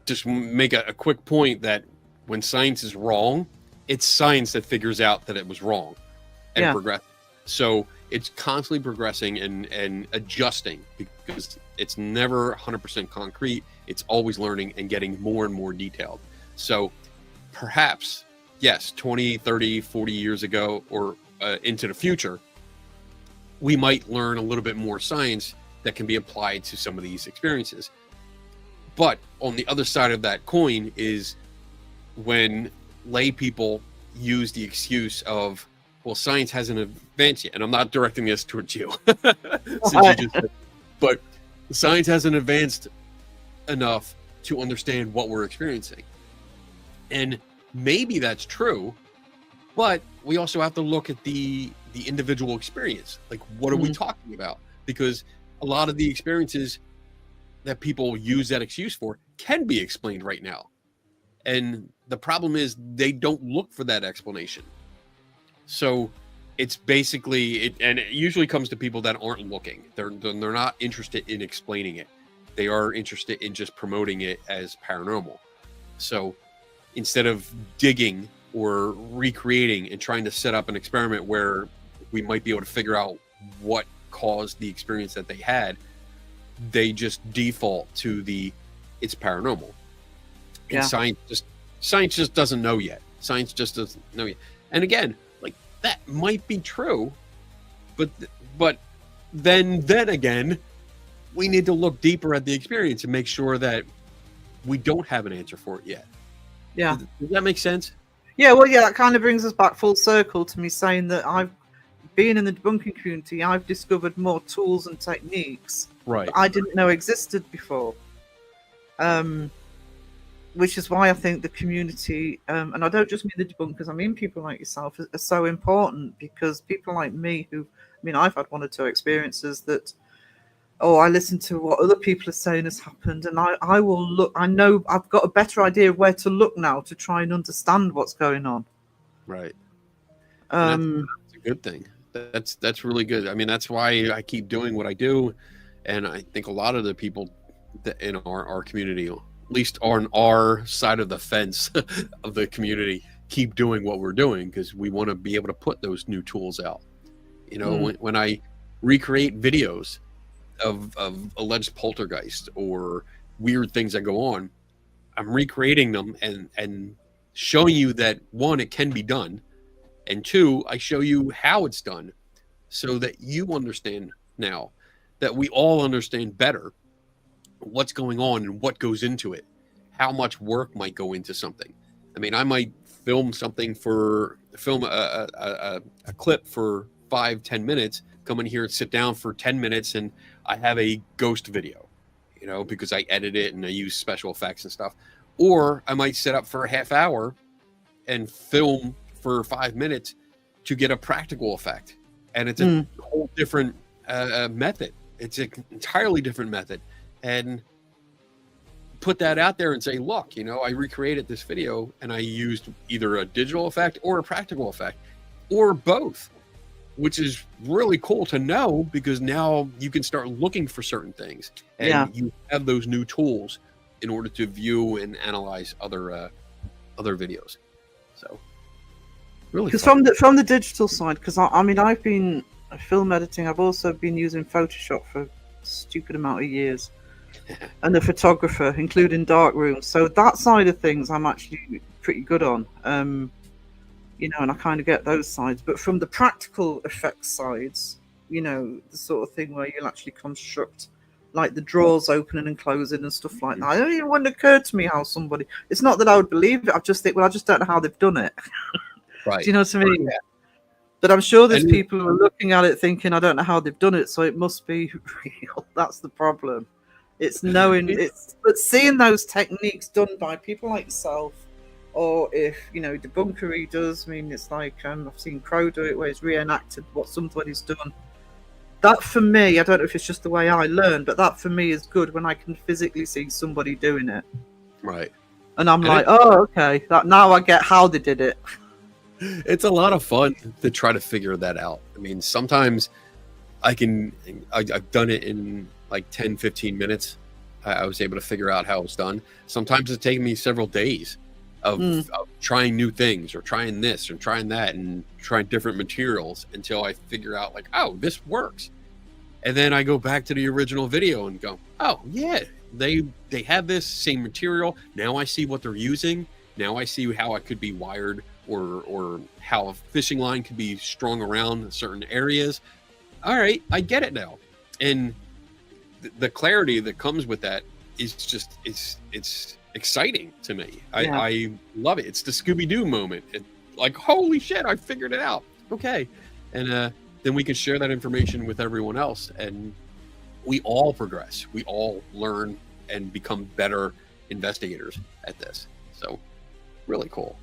just make a quick point that when science is wrong, it's science that figures out that it was wrong and progress. So it's constantly progressing and adjusting, because it's never 100% concrete. It's always learning and getting more and more detailed. So perhaps, yes, 20, 30, 40 years ago or into the future, we might learn a little bit more science that can be applied to some of these experiences. But on the other side of that coin is when lay people use the excuse of, well, science hasn't advanced yet. And I'm not directing this towards you, but science hasn't advanced enough to understand what we're experiencing. And maybe that's true, but we also have to look at the individual experience. Like, what are we talking about? Because a lot of the experiences that people use that excuse for can be explained right now. And the problem is they don't look for that explanation. So it's basically, and it usually comes to people that aren't looking. They're not interested in explaining it. They are interested in just promoting it as paranormal. So instead of digging or recreating and trying to set up an experiment where we might be able to figure out what caused the experience that they had, they just default to it's paranormal. And science just doesn't know yet. Science just doesn't know yet. And again, like, that might be true, but then again, we need to look deeper at the experience and make sure that we don't have an answer for it yet. Yeah. Does that make sense? Yeah, well, that kind of brings us back full circle to me saying that I've been in the debunking community. I've discovered more tools and techniques that I didn't know existed before. Which is why I think the community, and I don't just mean the debunkers, I mean people like yourself, are so important, because people like me I've had one or two experiences that, I listen to what other people are saying has happened, and I will look. I know I've got a better idea of where to look now to try and understand what's going on. Right. That's a good thing. That's really good. I mean, that's why I keep doing what I do, and I think a lot of the people in our community least on our side of the fence of the community, keep doing what we're doing, because we want to be able to put those new tools out. You know, when I recreate videos of alleged poltergeist or weird things that go on, I'm recreating them and showing you that, one, it can be done, and two, I show you how it's done, so that you understand now, that we all understand better what's going on and what goes into it, how much work might go into something. I mean, I might film a clip for 5-10 minutes, come in here and sit down for 10 minutes, and I have a ghost video, you know, because I edit it and I use special effects and stuff. Or I might set up for a half hour and film for 5 minutes to get a practical effect. And it's a whole different method. It's an entirely different method. And put that out there and say, look, you know, I recreated this video and I used either a digital effect or a practical effect, or both, which is really cool to know, because now you can start looking for certain things, and you have those new tools in order to view and analyze other videos. So really, because from the digital side, because I mean, I've been film editing, I've also been using Photoshop for a stupid amount of years, and a photographer, including darkroom. So that side of things I'm actually pretty good on, you know, and I kind of get those sides. But from the practical effects sides, you know, the sort of thing where you'll actually construct like the drawers opening and closing and stuff like that, it wouldn't occur to me how somebody, it's not that I would believe it, I just think, well, I just don't know how they've done it. right. Do you know what I mean? Yeah. But I'm sure there's people who are looking at it thinking, I don't know how they've done it, so it must be real. That's the problem. It's knowing, but seeing those techniques done by people like yourself, or if, you know, Debunkery does, I mean, it's like, I've seen Crow do it, where he's reenacted what somebody's done. That, for me, I don't know if it's just the way I learn, but that for me is good when I can physically see somebody doing it. Right. And I'm like, oh, okay, that now I get how they did it. It's a lot of fun to try to figure that out. I mean, sometimes I've done it in like 10-15 minutes. I was able to figure out how it's done. Sometimes it's taken me several days of trying new things, or trying this or trying that, and trying different materials until I figure out, like, oh, this works. And then I go back to the original video and go, oh yeah, they have this same material. Now I see what they're using. Now I see how it could be wired, or how a fishing line could be strung around certain areas. All right, I get it now. And the clarity that comes with that is just, it's exciting to me. I love it. It's the Scooby-Doo moment. Like, holy shit, I figured it out. Okay. And then we can share that information with everyone else, and we all progress. We all learn and become better investigators at this. So really cool.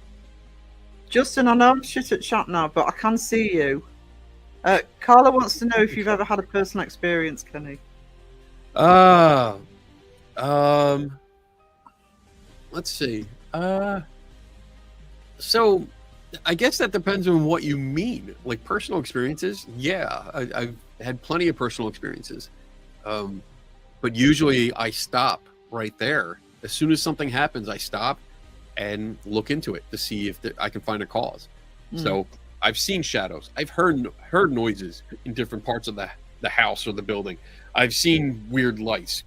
Justin, I know I'm shit at chat now, but I can see you. Carla wants to know if you've ever had a personal experience, Kenny. Let's see. So I guess that depends on what you mean. Like, personal experiences, yeah, I've had plenty of personal experiences. But usually I stop right there. As soon as something happens, I stop and look into it to see if I can find a cause. So I've seen shadows. I've heard noises in different parts of the house or the building. I've seen weird lights.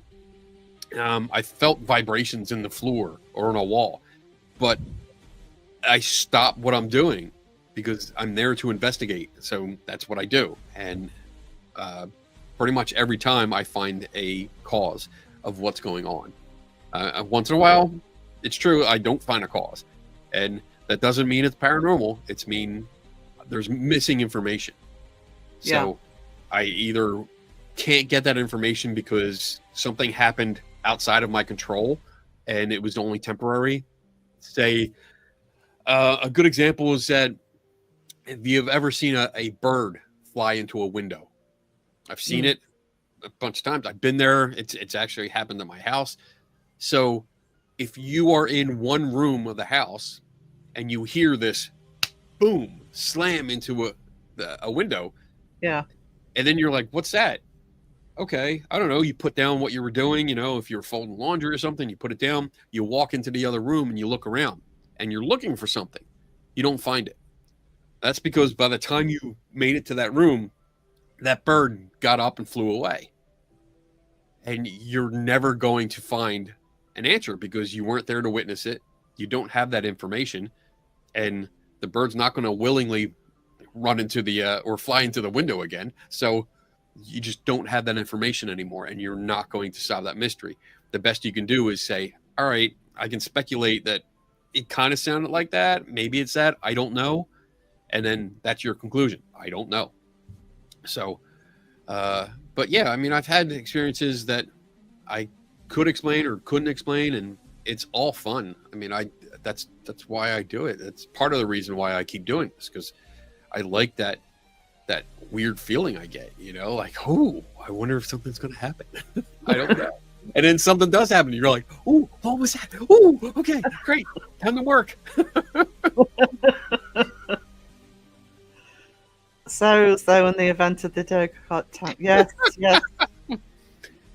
I felt vibrations in the floor or on a wall, but I stop what I'm doing because I'm there to investigate. So that's what I do. And pretty much every time I find a cause of what's going on. Once in a while, it's true, I don't find a cause. And that doesn't mean it's paranormal. It's mean there's missing information. So I either can't get that information because something happened outside of my control and it was only temporary. Say, a good example is that if you've ever seen a bird fly into a window, I've seen it a bunch of times. I've been there. It's actually happened at my house. So if you are in one room of the house and you hear this boom slam into a window, and then you're like, what's that? okay, I don't know. You put down what you were doing. You know, if you're folding laundry or something, you put it down. You walk into the other room and you look around, and you're looking for something. You don't find it. That's because by the time you made it to that room, that bird got up and flew away. And you're never going to find an answer because you weren't there to witness it. You don't have that information. And the bird's not going to willingly run into the or fly into the window again. So you just don't have that information anymore, and you're not going to solve that mystery. The best you can do is say, all right, I can speculate that it kind of sounded like that. Maybe it's that. I don't know. And then that's your conclusion. I don't know. So, but yeah, I mean, I've had experiences that I could explain or couldn't explain, and it's all fun. I mean, that's why I do it. It's part of the reason why I keep doing this, because I like that weird feeling I get, you know, like, oh, I wonder if something's going to happen. I don't know. And then something does happen. You're like, oh, what was that? Oh, okay, great. Time to work. So in the event of the day, yes.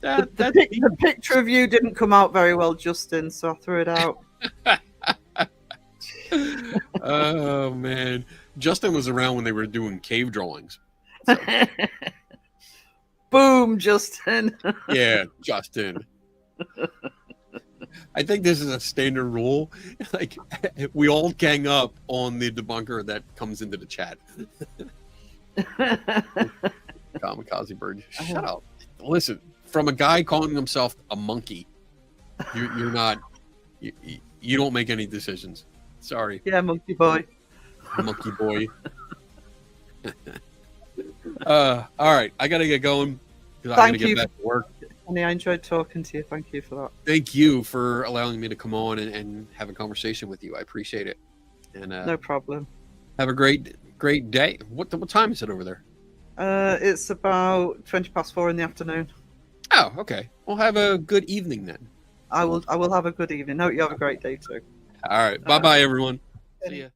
The picture of you didn't come out very well, Justin, so I threw it out. Oh, man. Justin was around when they were doing cave drawings. So. Boom, Justin. Yeah, Justin. I think this is a standard rule. Like, we all gang up on the debunker that comes into the chat. Kamikaze bird, shut up. Listen, from a guy calling himself a monkey, you're not. You don't make any decisions. Sorry. Yeah, monkey boy. Monkey boy. All right, I gotta get going because I gotta get back to work. Honey, I enjoyed talking to you. Thank you for that. Thank you for allowing me to come on and have a conversation with you. I appreciate it. And no problem. Have a great day. What time is it over there? It's about 4:20 in the afternoon. Oh, okay. Well, have a good evening then. I will have a good evening. Hope you have a great day too. All right. Bye-bye, everyone. See ya.